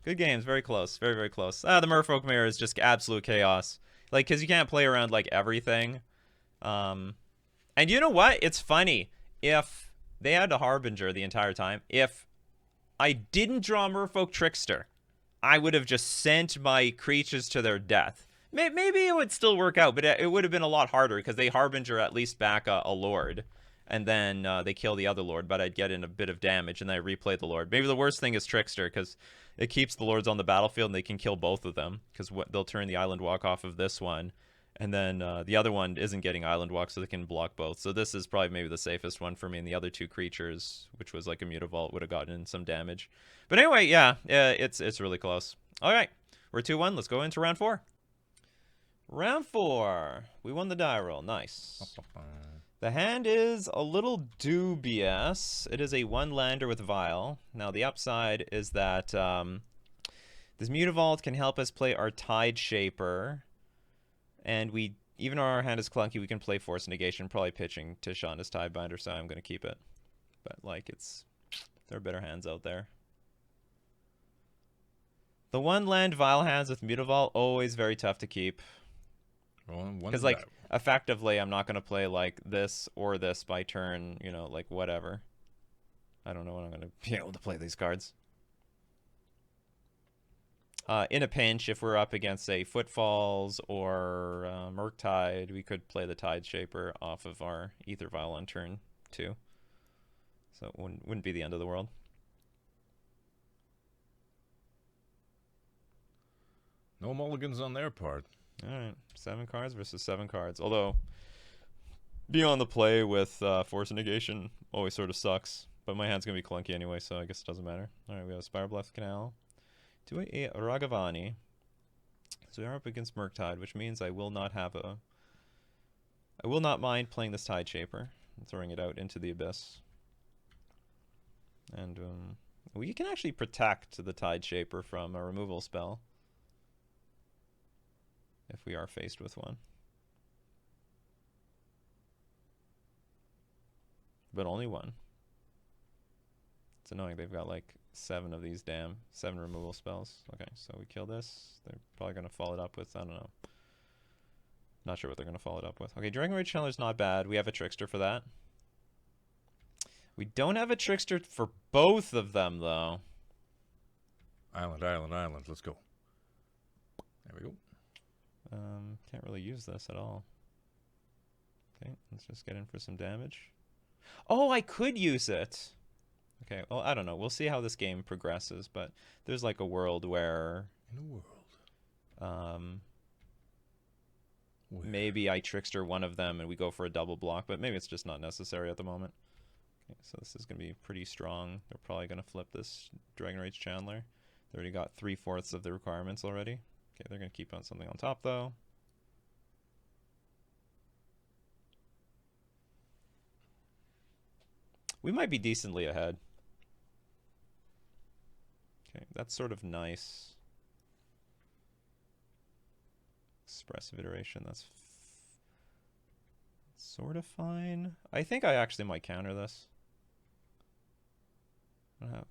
Good games. Very close. Very, very close. The Merfolk Mirror is just absolute chaos. Like, because you can't play around, like, everything. And you know what? It's funny. If they had a Harbinger the entire time, if I didn't draw Merfolk Trickster, I would have just sent my creatures to their death. Maybe it would still work out, but it would have been a lot harder because they Harbinger at least back a Lord. And then they kill the other Lord, but I'd get in a bit of damage, and then I replay the Lord. Maybe the worst thing is Trickster, because it keeps the Lords on the battlefield, and they can kill both of them, because they'll turn the Island Walk off of this one, and then the other one isn't getting Island Walk, so they can block both. So this is probably maybe the safest one for me, and the other two creatures, which was like a Mutavault, would have gotten some damage. But anyway, yeah, it's really close. All right, we're 2-1. Let's go into round 4. Round 4. We won the die roll. Nice. The hand is a little dubious. It is a 1-lander with Vial. Now, the upside is that this Mutavault can help us play our Tide Shaper. And even though our hand is clunky, we can play Force Negation, probably pitching Tishanda's Tidebinder, so I'm going to keep it. But, like, there are better hands out there. The 1-land Vial hands with Mutavault, always very tough to keep. Because, like, effectively, I'm not going to play, like, this or this by turn, you know, like, whatever. I don't know when I'm going to be able to play these cards. In a pinch, if we're up against, say, Footfalls or Murktide, we could play the Tide Shaper off of our Ether Vial on turn 2. So it wouldn't be the end of the world. No mulligans on their part. Alright, 7 cards versus 7 cards. Although, being on the play with Force Negation always sort of sucks. But my hand's going to be clunky anyway, so I guess it doesn't matter. Alright, we have a Spireblast Canal. To a Ragavani. So we are up against Murktide, which means I will not mind playing this Tide Shaper and throwing it out into the Abyss. And we can actually protect the Tide Shaper from a removal spell. If we are faced with one. But only one. It's annoying, they've got like 7 of these 7 removal spells. Okay, so we kill this. They're probably going to follow it up with, I don't know. Not sure what they're going to follow it up with. Okay, Dragon Rage Channeler's not bad. We have a Trickster for that. We don't have a Trickster for both of them, though. Island, island, island. Let's go. There we go. Can't really use this at all. Okay, let's just get in for some damage. Oh, I could use it! Okay, well, I don't know. We'll see how this game progresses, but there's like a world where... In a world. Maybe I Trickster one of them and we go for a double block, but maybe it's just not necessary at the moment. Okay, so this is going to be pretty strong. They're probably going to flip this Dragon Rage Chandler. They already got 3/4 of the requirements already. Okay, they're going to keep on something on top, though. We might be decently ahead. Okay, that's sort of nice. Expressive Iteration, that's sort of fine. I think I actually might counter this.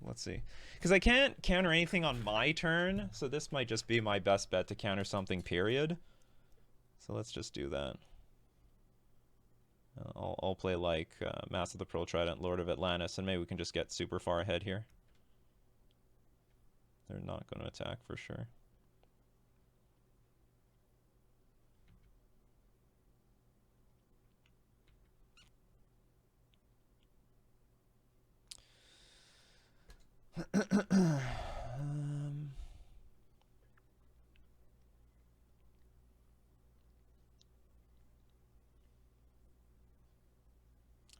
Let's see. Because I can't counter anything on my turn, so this might just be my best bet to counter something, period. So let's just do that. I'll play like Mass of the Pearl Trident, Lord of Atlantis, and maybe we can just get super far ahead here. They're not going to attack for sure.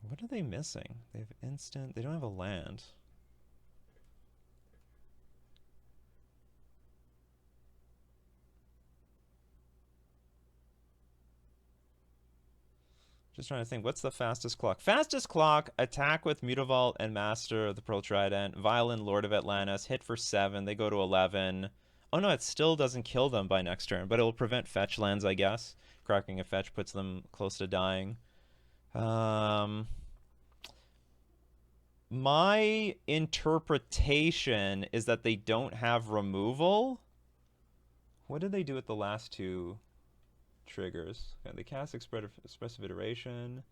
What are they missing? They have instant. They don't have a land. Just trying to think, what's the fastest clock? Fastest clock, attack with Mutavault and Master of the Pearl Trident, Violin, Lord of Atlantis, hit for 7, they go to 11. Oh no, it still doesn't kill them by next turn, but it will prevent fetch lands, I guess. Cracking a fetch puts them close to dying. My interpretation is that they don't have removal. What did they do with the last 2 triggers? Okay, they cast Expressive Iteration.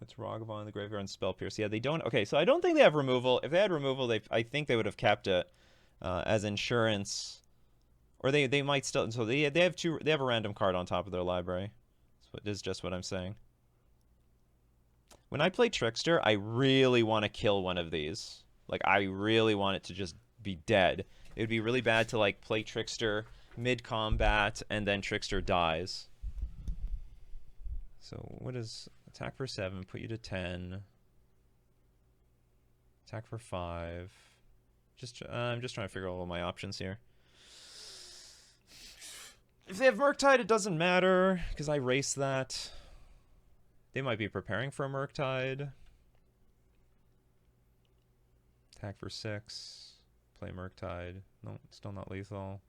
Puts Ragavan in the graveyard and Spell Pierce. Yeah, they don't. Okay, so I don't think they have removal. If they had removal, I think they would have kept it as insurance, or they might still. So they have two. They have a random card on top of their library. So it is just what I'm saying. When I play Trickster, I really want to kill one of these. Like I really want it to just be dead. It would be really bad to like play Trickster mid-combat and then Trickster dies. So what is attack for 7, put you to 10. Attack for 5. I'm just trying to figure out all my options here. If they have Murktide, it doesn't matter because I race that. They might be preparing for a Murktide. Attack for 6. Play Murktide. No, still not lethal.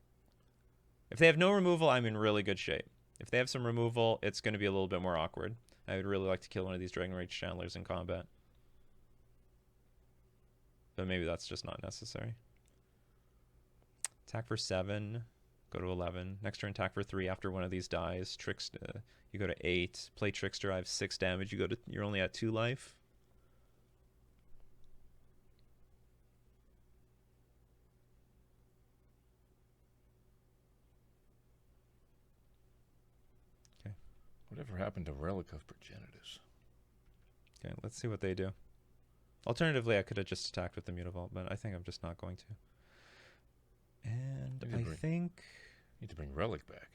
If they have no removal, I'm in really good shape. If they have some removal, it's going to be a little bit more awkward. I would really like to kill one of these Dragon Rage Chandlers in combat. But maybe that's just not necessary. Attack for 7. Go to 11. Next turn, attack for 3 after one of these dies. Trickster, you go to 8. Play Trickster, I have 6 damage. You're only at 2 life. Okay. Whatever happened to Relic of Progenitus? Okay, let's see what they do. Alternatively, I could have just attacked with the Mutavault, but I think I'm just not going to. And I think... Need to bring Relic back.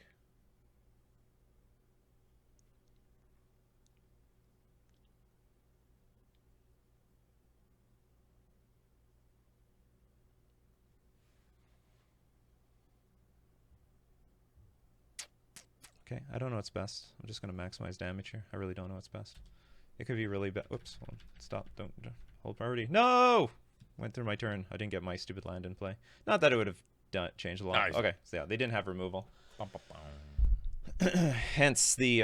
Okay, I don't know what's best. I'm just going to maximize damage here. I really don't know what's best. It could be really bad. Whoops, hold on. Stop. Don't hold priority. No! Went through my turn. I didn't get my stupid land in play. Not that it would have changed a lot. Nice. Okay, so yeah, they didn't have removal. Bum, bum, bum. Hence the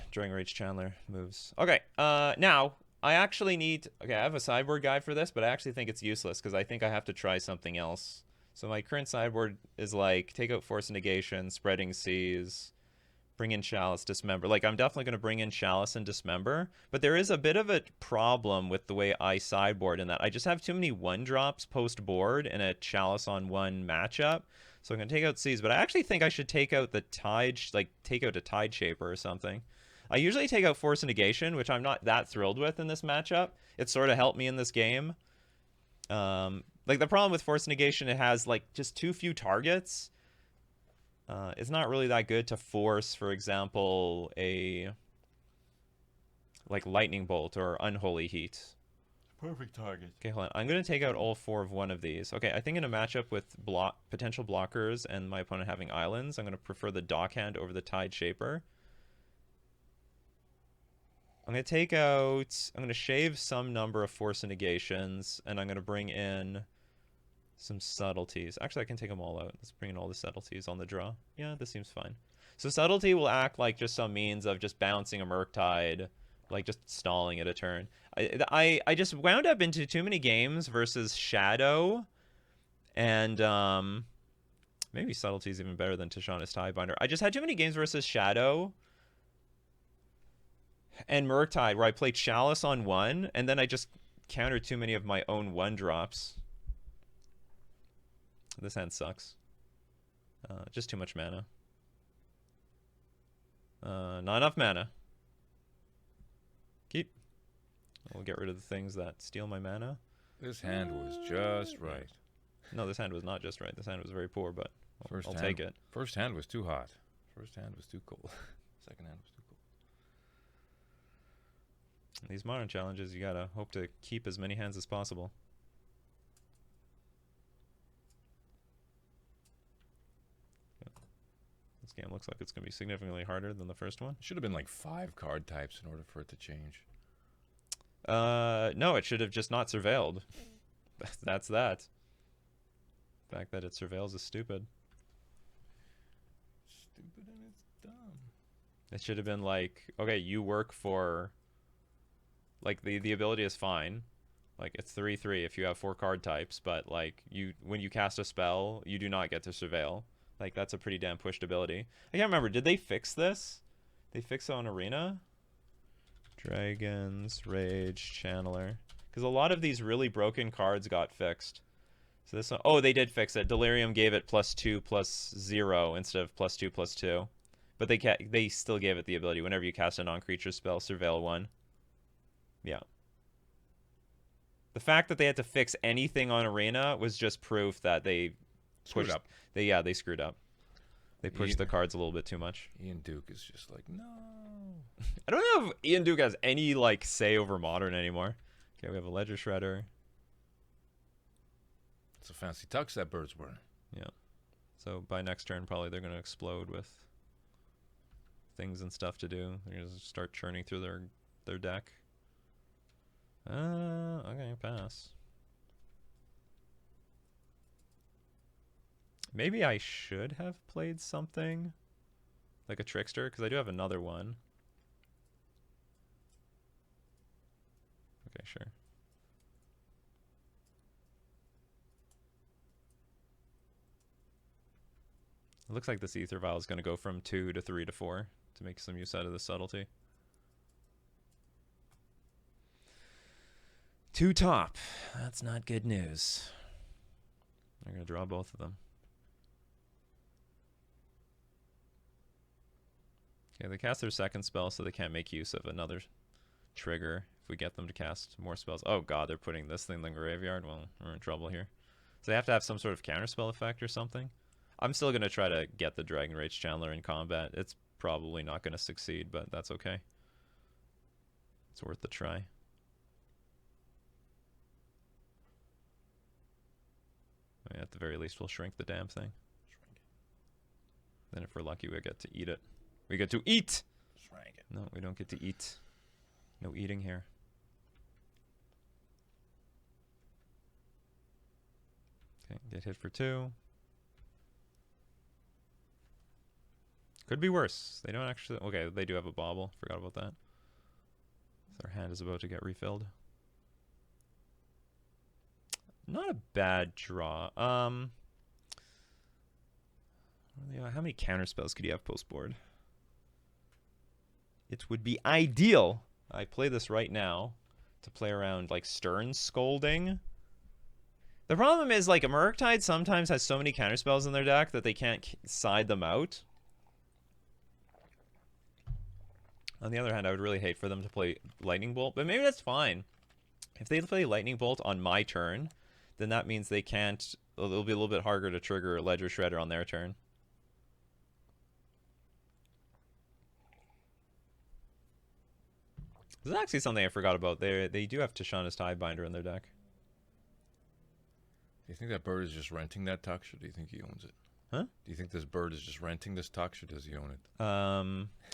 Dragon Rage Chandler moves. Okay, now I actually need... Okay, I have a sideboard guide for this, but I actually think it's useless because I think I have to try something else. So my current sideboard is like take out Force of Negation, Spreading Seas, bring in Chalice, Dismember. Like, I'm definitely going to bring in Chalice and Dismember, but there is a bit of a problem with the way I sideboard in that I just have too many 1-drops post-board in a Chalice on 1 matchup. So I'm going to take out Seas, but I actually think I should take out the Tide, like, take out a Tide Shaper or something. I usually take out Force of Negation, which I'm not that thrilled with in this matchup. It sort of helped me in this game. Like, the problem with Force of Negation, it has, like, just too few targets. It's not really that good to force, for example, a like Lightning Bolt or Unholy Heat. Perfect target. Okay, hold on. I'm going to take out all 4 of one of these. Okay, I think in a matchup with potential blockers and my opponent having islands, I'm going to prefer the Dockhand over the Tide Shaper. I'm going to take out... I'm going to shave some number of Force of Negations, and I'm going to bring in... some subtleties. Actually, I can take them all out. Let's bring in all the subtleties on the draw. Yeah, this seems fine. So subtlety will act like just some means of just bouncing a Murktide, like just stalling it a turn. I just wound up into too many games versus Shadow, and maybe subtlety is even better than Tishana's Tidebinder. I just had too many games versus Shadow and Murktide where I played Chalice on 1, and then I just countered too many of my own 1-drops. This hand sucks. Just too much mana. Not enough mana. Keep. We'll get rid of the things that steal my mana. This hand was just right. No, this hand was not just right. This hand was very poor, but I'll take it. First hand was too hot. First hand was too cold. Second hand was too cold. These modern challenges, you gotta hope to keep as many hands as possible. This game looks like it's going to be significantly harder than the first one. It should have been like 5 card types in order for it to change. No, it should have just not surveilled. That's that. The fact that it surveils is stupid. Stupid and it's dumb. It should have been like, okay, you work for... Like, the ability is fine. Like, it's 3/3 if you have 4 card types, but, like, when you cast a spell, you do not get to surveil. Like, that's a pretty damn pushed ability. I can't remember. Did they fix this? They fix it on Arena? Dragons, Rage, Channeler. Because a lot of these really broken cards got fixed. So this one, oh, they did fix it. Delirium gave it +2/+0 instead of +2/+2. But they still gave it the ability whenever you cast a non-creature spell, surveil 1. Yeah. The fact that they had to fix anything on Arena was just proof that they Screwed up. They screwed up. They pushed the cards a little bit too much. Ian Duke is just like, no. I don't know if Ian Duke has any like say over Modern anymore. Okay, we have a Ledger Shredder. It's a fancy tux that bird's wearing. Yeah. So by next turn, probably they're going to explode with things and stuff to do. They're going to start churning through their deck. Okay, pass. Maybe I should have played something like a Trickster, because I do have another one. Okay, sure. It looks like this Ether Vial is going to go from 2 to 3 to 4 to make some use out of the subtlety. 2 top. That's not good news. I'm going to draw both of them. Okay, they cast their second spell, so they can't make use of another trigger if we get them to cast more spells. Oh god, they're putting this thing in the graveyard? Well, we're in trouble here. So they have to have some sort of counterspell effect or something. I'm still going to try to get the Dragon Rage Chandler in combat. It's probably not going to succeed, but that's okay. It's worth the try. I mean, at the very least, we'll shrink the damn thing. Then if we're lucky, we get to eat it. We get to eat! Shrink it. No, we don't get to eat. No eating here. Okay, get hit for 2. Could be worse. They don't actually... Okay, they do have a bauble. Forgot about that. Their hand is about to get refilled. Not a bad draw. How many counter spells could you have post board? It would be ideal. I play this right now to play around like Stern Scolding. The problem is like Murktide sometimes has so many counter spells in their deck that they can't side them out. On the other hand, I would really hate for them to play Lightning Bolt, but maybe that's fine. If they play Lightning Bolt on my turn, then that means they can't... It'll be a little bit harder to trigger Ledger Shredder on their turn. This is actually something I forgot about. They do have Tishana's Tidebinder in their deck. Do you think that bird is just renting that tux, or do you think he owns it? Huh? Do you think this bird is just renting this tux, or does he own it?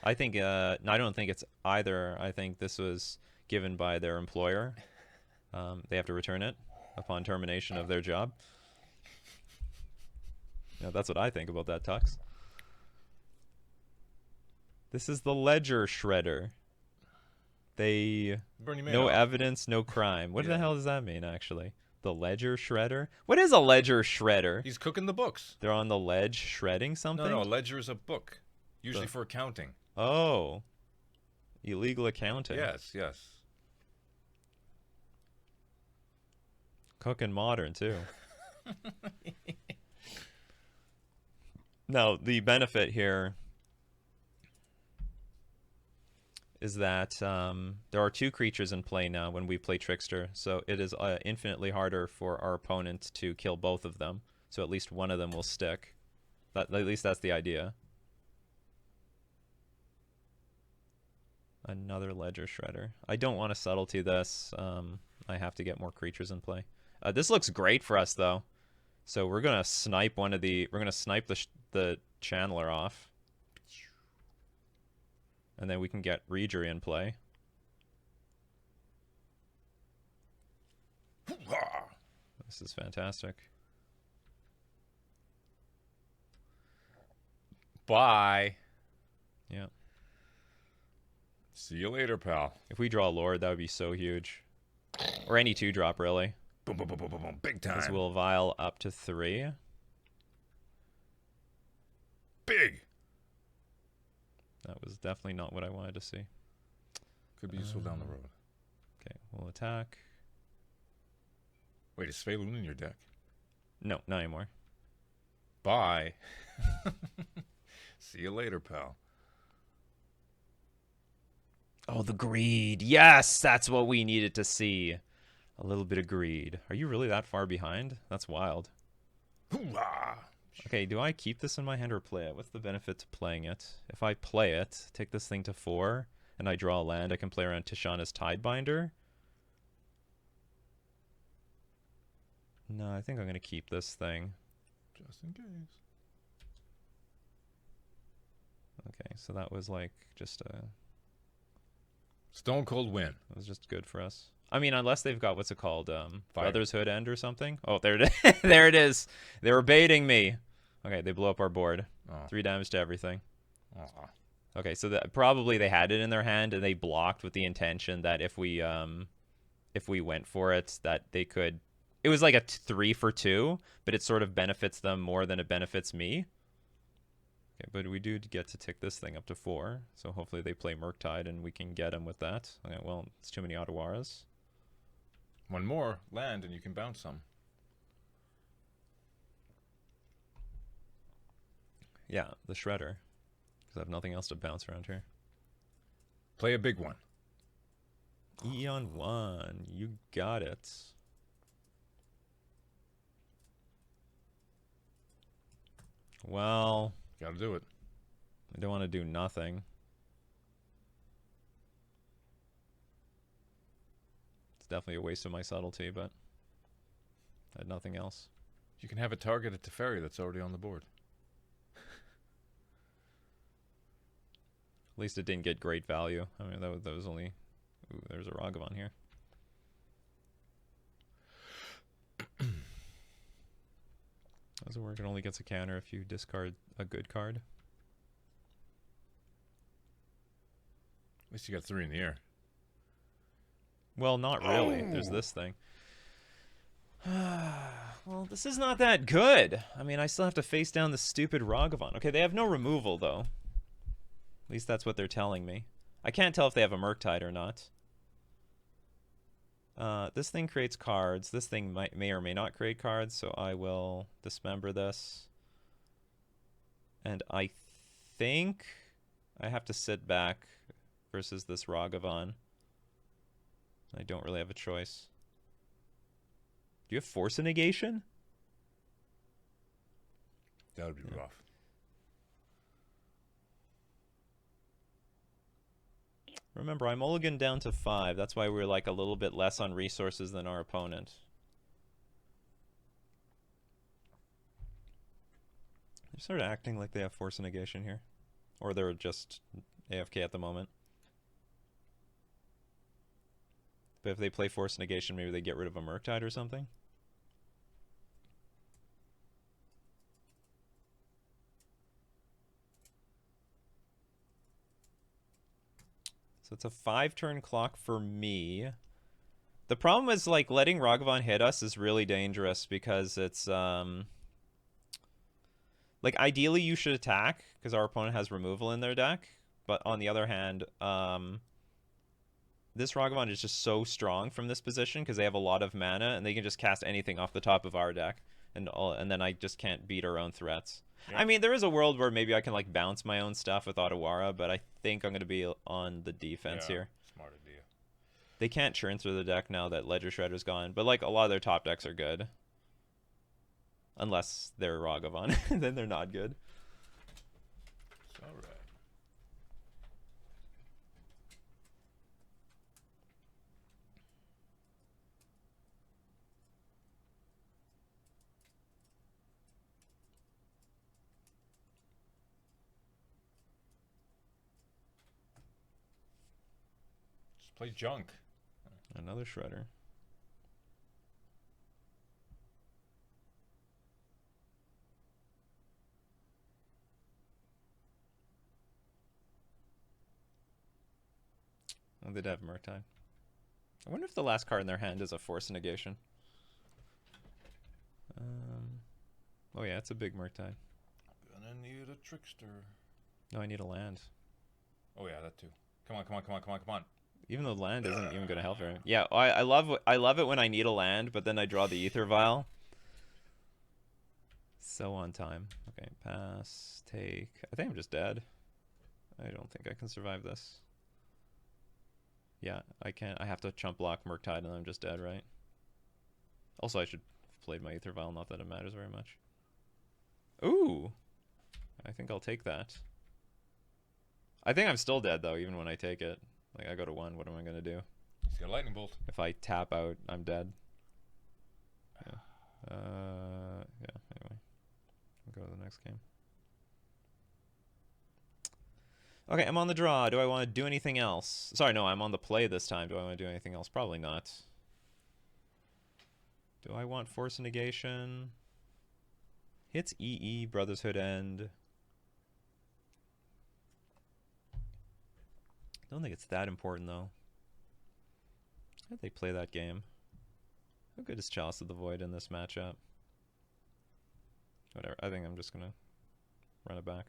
I think... no, I don't think it's either. I think this was given by their employer. They have to return it upon termination of their job. Yeah, that's what I think about that tux. This is the Ledger Shredder. No evidence, no crime. What the hell does that mean, actually? The Ledger Shredder? What is a Ledger Shredder? He's cooking the books. They're on the ledge shredding something? No, a ledger is a book. Usually for accounting. Oh. Illegal accounting. Yes. Cooking modern, too. Now, the benefit here is that there are 2 creatures in play now when we play Trickster, so it is infinitely harder for our opponent to kill both of them, so at least one of them will stick. At least that's the idea. Another Ledger Shredder. I don't want to subtlety this. I have to get more creatures in play. This looks great for us, though. So we're gonna snipe one of the... We're gonna snipe the Channeler off. And then we can get Reejery in play. This is fantastic. Bye. Yeah. See you later, pal. If we draw Lord, that would be so huge. Or any 2-drop, really. Boom, boom, boom, boom, boom, boom. Big time. Because we'll Vial up to 3. Big. That was definitely not what I wanted to see. Could be useful down the road. Okay, we'll attack. Wait, is Svalun in your deck? No, not anymore. Bye. See you later, pal. Oh, the greed. Yes, that's what we needed to see. A little bit of greed. Are you really that far behind? That's wild. Hoorah! Okay, do I keep this in my hand or play it? What's the benefit to playing it? If I play it, take this thing to 4, and I draw a land, I can play around Tishana's Tidebinder. No, I think I'm going to keep this thing. Just in case. Okay, so that was like just a... Stone Cold win. It was just good for us. I mean, unless they've got, what's it called? Brother's Hood End or something? Oh, there it is. There it is. They were baiting me. Okay, they blew up our board. Oh. 3 damage to everything. Aw. Okay, so probably they had it in their hand and they blocked with the intention that if we went for it, that they could... It was like a 3 for 2, but it sort of benefits them more than it benefits me. Okay, but we do get to tick this thing up to 4, so hopefully they play Murktide and we can get them with that. Okay, well, it's too many Ottawaras. One more land and you can bounce some. Yeah, the Shredder. Because I have nothing else to bounce around here. Play a big one. Eon 1, you got it. Well, Gotta do it. I don't want to do nothing. It's definitely a waste of my subtlety, but I had nothing else. You can have it targeted to Teferi that's already on the board. At least it didn't get great value. I mean, that was only... Ooh, there's a Ragavan here. Does it work? It only gets a counter if you discard a good card. At least you got 3 in the air. Well, not really. There's this thing. Well, this is not that good. I mean, I still have to face down the stupid Ragavan. Okay, they have no removal, though. At least that's what they're telling me. I can't tell if they have a Murktide or not. This thing creates cards. This thing may or may not create cards, so I will dismember this. And I think I have to sit back versus this Ragavan. I don't really have a choice. Do you have Force of Negation? That would be rough. Remember, I mulliganed down to 5. That's why we're like a little bit less on resources than our opponent. They're sort of acting like they have Force of Negation here. Or they're just AFK at the moment. But if they play Force of Negation, maybe they get rid of a Murktide or something. So it's a 5-turn clock for me. The problem is, like, letting Ragavan hit us is really dangerous because it's, like, ideally you should attack because our opponent has removal in their deck. But on the other hand, this Ragavan is just so strong from this position because they have a lot of mana and they can just cast anything off the top of our deck. And then I just can't beat our own threats. Yeah. I mean, there is a world where maybe I can, like, bounce my own stuff with Ottawara, but I think I'm going to be on the defense here. Smart idea. They can't churn through the deck now that Ledger Shredder's gone, but, like, a lot of their top decks are good. Unless they're Ragavan, then they're not good. It's all right. Play junk. Another Shredder. Oh, they'd have Murktide. I wonder if the last card in their hand is a Force Negation. Oh yeah, it's a big Murktide. Gonna need a trickster. No, I need a land. Oh yeah, that too. Come on, come on, come on, come on, come on. Even though land isn't even going to help her. Yeah, I love it when I need a land, but then I draw the Ether Vial. So on time. Okay, pass, take. I think I'm just dead. I don't think I can survive this. Yeah, I can't. I have to chump block Murktide and I'm just dead, right? Also, I should have played my Ether Vial, not that it matters very much. Ooh! I think I'll take that. I think I'm still dead, though, even when I take it. Like, I go to 1, what am I going to do? He's got a lightning bolt. If I tap out, I'm dead. Yeah. Yeah, anyway. I'll go to the next game. Okay, I'm on the draw. Do I want to do anything else? Sorry, no, I'm on the play this time. Do I want to do anything else? Probably not. Do I want Force Negation? Hits EE, Brotherhood End. Don't think it's that important, though. How did they play that game? How good is Chalice of the Void in this matchup? Whatever. I think I'm just going to run it back.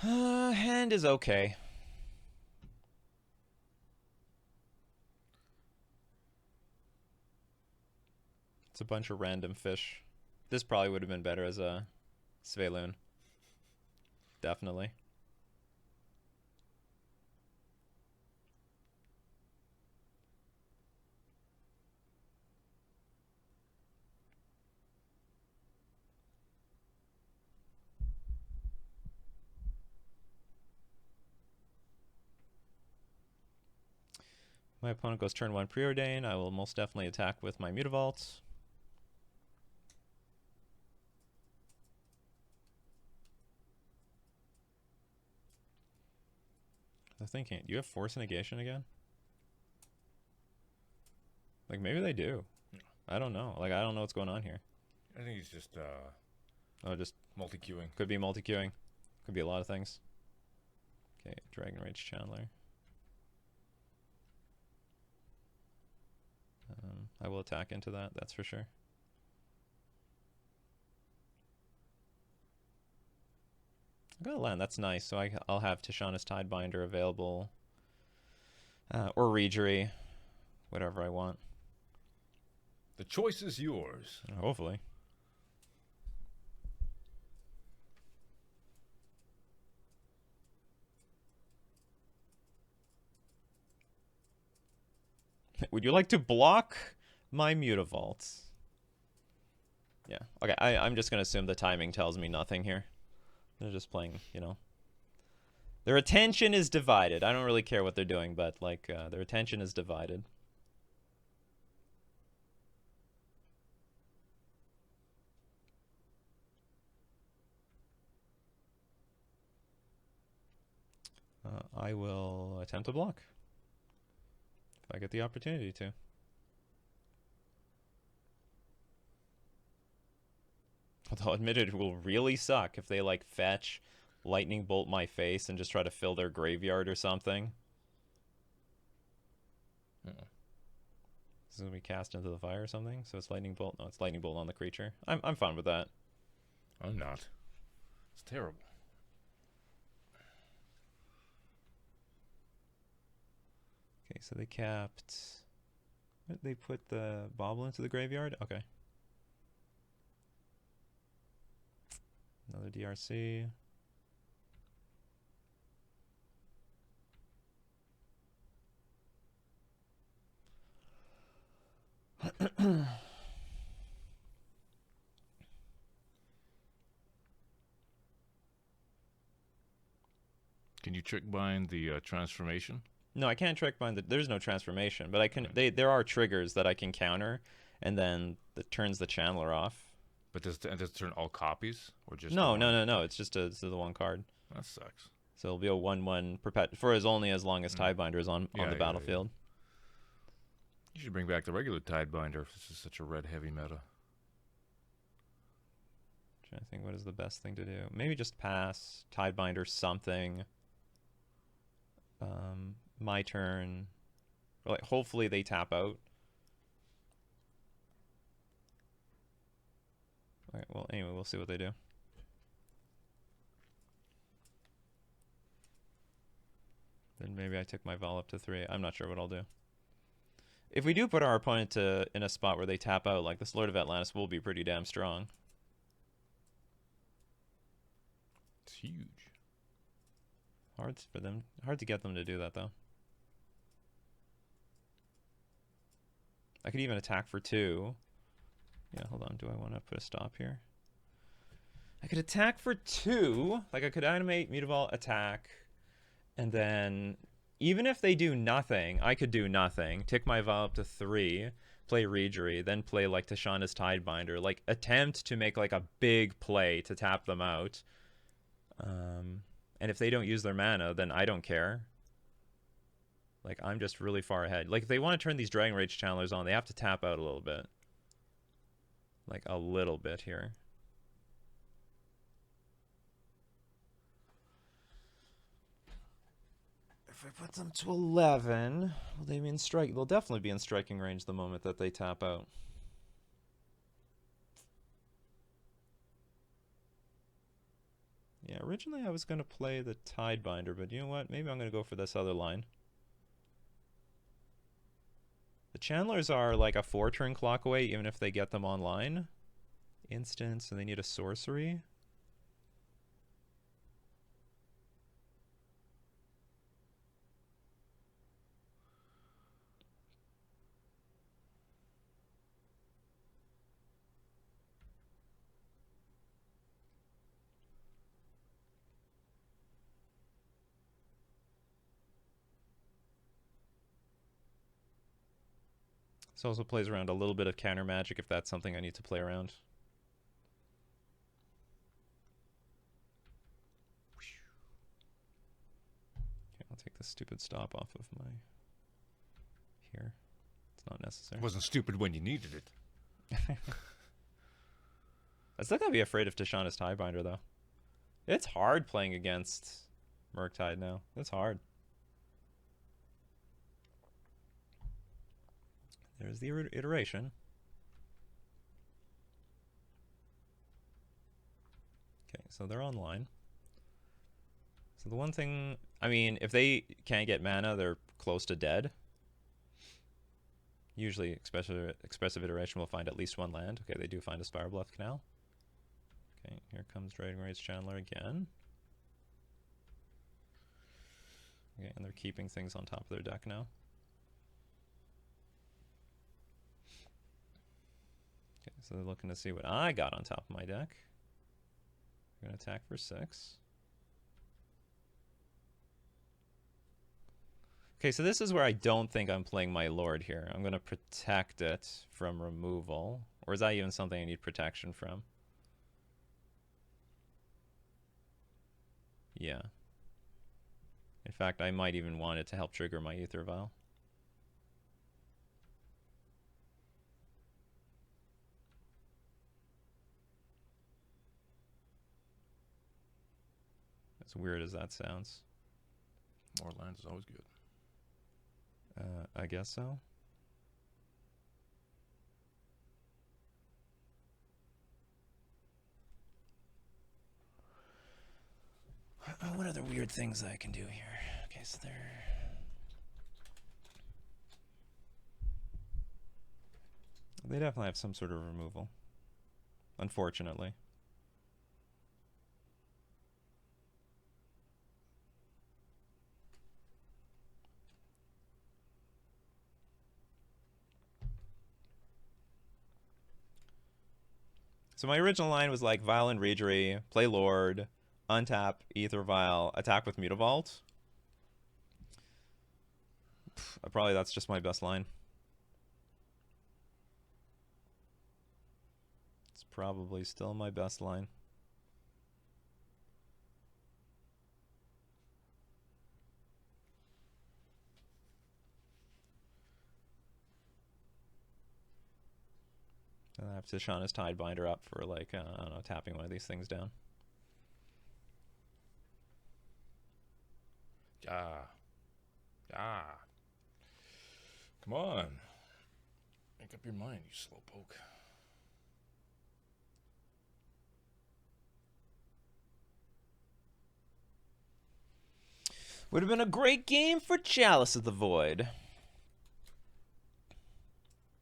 Hand is okay. It's a bunch of random fish. This probably would have been better as a Sveiloon. Definitely. My opponent goes turn 1 Preordain. I will most definitely attack with my Mutavault. I'm thinking, do you have Force Negation again? Like, maybe they do. No. I don't know. Like, I don't know what's going on here. I think he's just Oh, just multi-queuing. could be multi-queuing. Could be a lot of things. Okay, Dragon Rage Chandler. I will attack into that, that's for sure. I got a land, that's nice. So I'll have Tishana's Tidebinder available. Or Reejerey. Whatever I want. The choice is yours. Hopefully. Would you like to block my Mutavault? Yeah. Okay, I'm just going to assume the timing tells me nothing here. They're just playing, you know. Their attention is divided. I don't really care what they're doing, but, like, their attention is divided. I will attempt to block. If I get the opportunity to. Although, admit it will really suck if they, like, fetch, lightning bolt my face, and just try to fill their graveyard or something. This is going to be cast into the fire or something, so it's lightning bolt. No, it's lightning bolt on the creature. I'm fine with that. I'm not. It's terrible. Okay, so they capped... They put the bauble into the graveyard? Okay. Another DRC. Can you trick bind the transformation? No, I can't trick bind. There's no transformation, but I can. There are triggers that I can counter, and then that turns the channeler off. But does it turn all copies or just No. It's just the one card. That sucks. So it'll be a 1/1 for as long as Tidebinder is on the battlefield. You should bring back the regular Tidebinder if this is such a red heavy meta. Trying to think what is the best thing to do. Maybe just pass, Tidebinder something. My turn. Like, hopefully they tap out. Alright, well, anyway, we'll see what they do. Then maybe I took my Vol up to 3. I'm not sure what I'll do. If we do put our opponent in a spot where they tap out, like this Lord of Atlantis will be pretty damn strong. It's huge. Hard to get them to do that, though. I could even attack for 2. Yeah, hold on. Do I want to put a stop here? I could attack for 2. Like, I could animate, Mutavault, attack. And then, even if they do nothing, I could do nothing. Tick my Vol up to 3. Play Reejerey. Then play, like, Tashana's Tidebinder. Like, attempt to make, like, a big play to tap them out. And if they don't use their mana, then I don't care. Like, I'm just really far ahead. Like, if they want to turn these Dragon Rage Channelers on, they have to tap out a little bit. Like, a little bit here. If I put them to 11, will they be in strike? They'll definitely be in striking range the moment that they tap out. Yeah, originally I was going to play the Tidebinder, but you know what? Maybe I'm going to go for this other line. The Channelers are like a 4-turn clock away, even if they get them online. Instance, and they need a sorcery. This also plays around a little bit of counter magic if that's something I need to play around. Okay, I'll take this stupid stop off of my... here. It's not necessary. It wasn't stupid when you needed it. I still gotta be afraid of Tashana's Tidebinder, though. It's hard playing against Murktide now. It's hard. There's the iteration. Okay, so they're online. So the one thing, I mean, if they can't get mana, they're close to dead. Usually, expressive iteration will find at least 1 land. Okay, they do find a Spire Bluff Canal. Okay, here comes Dragon Rage Chandler again. Okay, and they're keeping things on top of their deck now. Okay, so they're looking to see what I got on top of my deck. We're going to attack for 6. Okay, so this is where I don't think I'm playing my Lord here. I'm going to protect it from removal. Or is that even something I need protection from? Yeah. In fact, I might even want it to help trigger my Aether Vial. As weird as that sounds. More lands is always good. I guess so. What other weird things I can do here? Okay, so they're... They definitely have some sort of removal. Unfortunately. So my original line was like Violent Reejerey, play Lord, untap, Aether Vial, attack with Mutavault. Probably that's just my best line. It's probably still my best line. have to Shauna's Tidebinder up for, like, I don't know, tapping one of these things down. Come on. Make up your mind, you slowpoke. Would have been a great game for Chalice of the Void.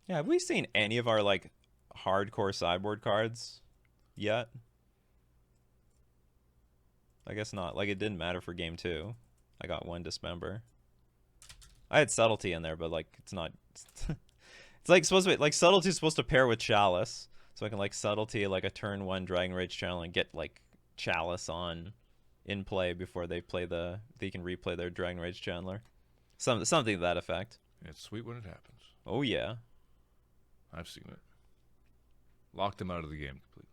Yeah, have we seen any of our, like, hardcore sideboard cards yet? I guess not. Like, it didn't matter for game 2. I got 1 Dismember. I had Subtlety in there, but, like, it's not... It's, like, supposed to be... Like, Subtlety is supposed to pair with Chalice. So I can, like, Subtlety, like, a turn 1 Dragon Rage Channel and get, like, Chalice on in play before they play the... They can replay their Dragon Rage Channeler. Something to that effect. It's sweet when it happens. Oh, yeah. I've seen it. Locked him out of the game completely.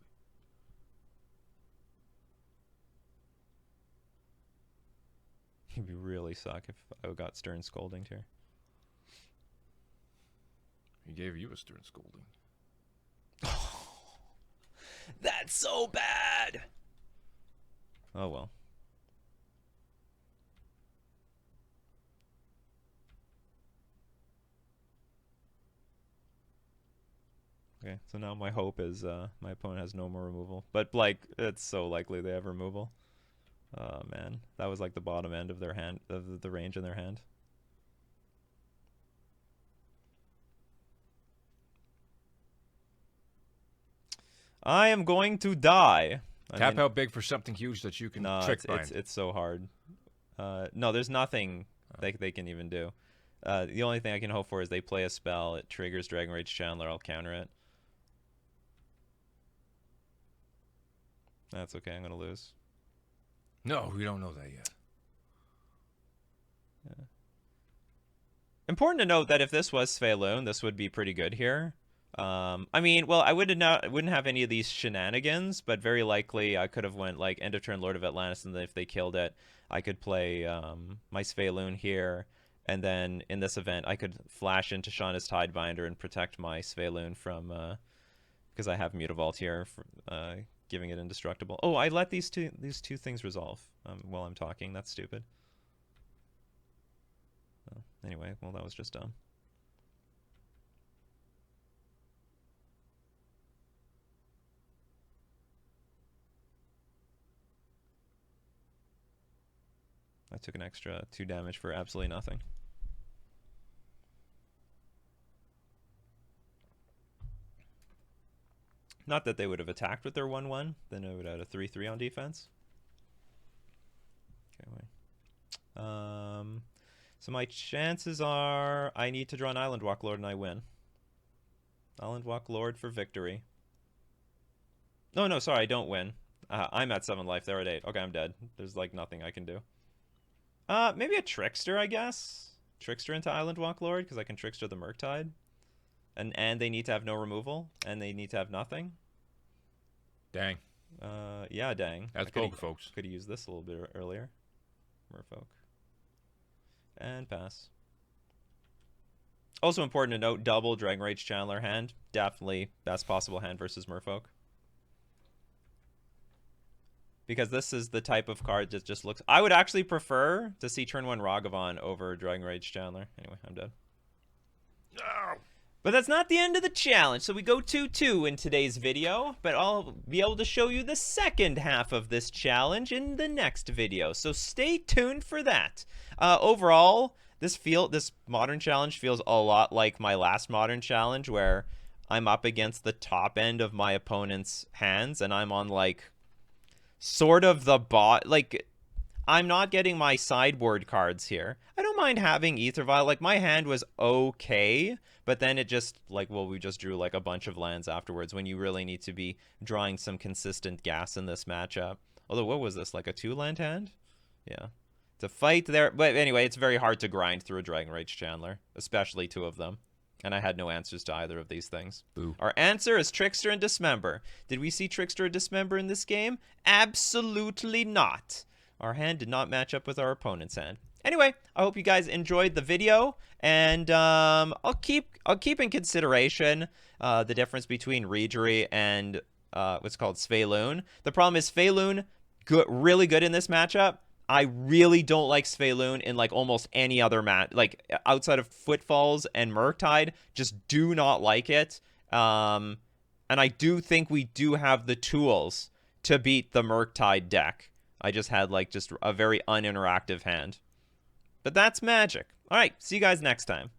It'd be really suck if I got Stern Scolding here. He gave you a stern scolding. That's so bad! Oh, well. Okay, so now my hope is my opponent has no more removal. But, like, it's so likely they have removal. Oh, man. That was, like, the bottom end of their hand, of the range in their hand. I am going to die. Tap out big for something huge that you can trick bind. It's so hard. No, there's nothing they can even do. The only thing I can hope for is they play a spell. It triggers Dragon Rage Channeler. I'll counter it. That's okay. I'm going to lose. No, we don't know that yet. Yeah. Important to note that if this was Svelune, this would be pretty good here. I mean, well, I wouldn't have any of these shenanigans, but very likely I could have went like end of turn Lord of Atlantis, and then if they killed it, I could play my Svelune here, and then in this event I could flash into Shauna's Tidebinder and protect my Svelune from because I have Mutavault here for giving it indestructible. Oh, I let these two things resolve while I'm talking. That's stupid. Oh, anyway, well, that was just dumb. I took an extra 2 damage for absolutely nothing. Not that they would have attacked with their 1/1, then it would have had a 3/3 on defense. Okay, wait. So my chances are I need to draw an Island Walk Lord and I win. Island Walk Lord for victory. No, sorry, I don't win. I'm at 7 life, they're at 8. Okay, I'm dead. There's like nothing I can do. Maybe a Trickster, I guess. Trickster into Island Walk Lord, because I can Trickster the Murktide. And they need to have no removal, and they need to have nothing. Dang. Yeah, dang. That's poke, folks. Could have used this a little bit earlier. Merfolk. And pass. Also important to note, double Dragon Rage Channeler hand. Definitely best possible hand versus Merfolk. Because this is the type of card that just looks... I would actually prefer to see turn 1 Ragavan over Dragon Rage Channeler. Anyway, I'm dead. No! But that's not the end of the challenge. So we go 2-2 in today's video. But I'll be able to show you the second half of this challenge in the next video. So stay tuned for that. Overall, this modern challenge feels a lot like my last modern challenge, where I'm up against the top end of my opponent's hands. And I'm on, like... sort of the like, I'm not getting my sideboard cards here. I don't mind having Ether Vial. Like, my hand was okay, but then it just, like, well, we just drew, like, a bunch of lands afterwards when you really need to be drawing some consistent gas in this matchup. Although, what was this, like a 2-land hand? Yeah. To fight there, but anyway, it's very hard to grind through a Dragon Rage Channeler, especially 2 of them. And I had no answers to either of these things. Boo. Our answer is Trickster and Dismember. Did we see Trickster and Dismember in this game? Absolutely not. Our hand did not match up with our opponent's hand. Anyway, I hope you guys enjoyed the video, and I'll keep in consideration the difference between Reejerey and what's called Sveilun. The problem is Sveilun really good in this matchup. I really don't like Sveilun in like almost any other match, like outside of Footfalls and Murktide. Just do not like it. And I do think we do have the tools to beat the Murktide deck. I just had like just a very uninteractive hand. But that's Magic. All right, see you guys next time.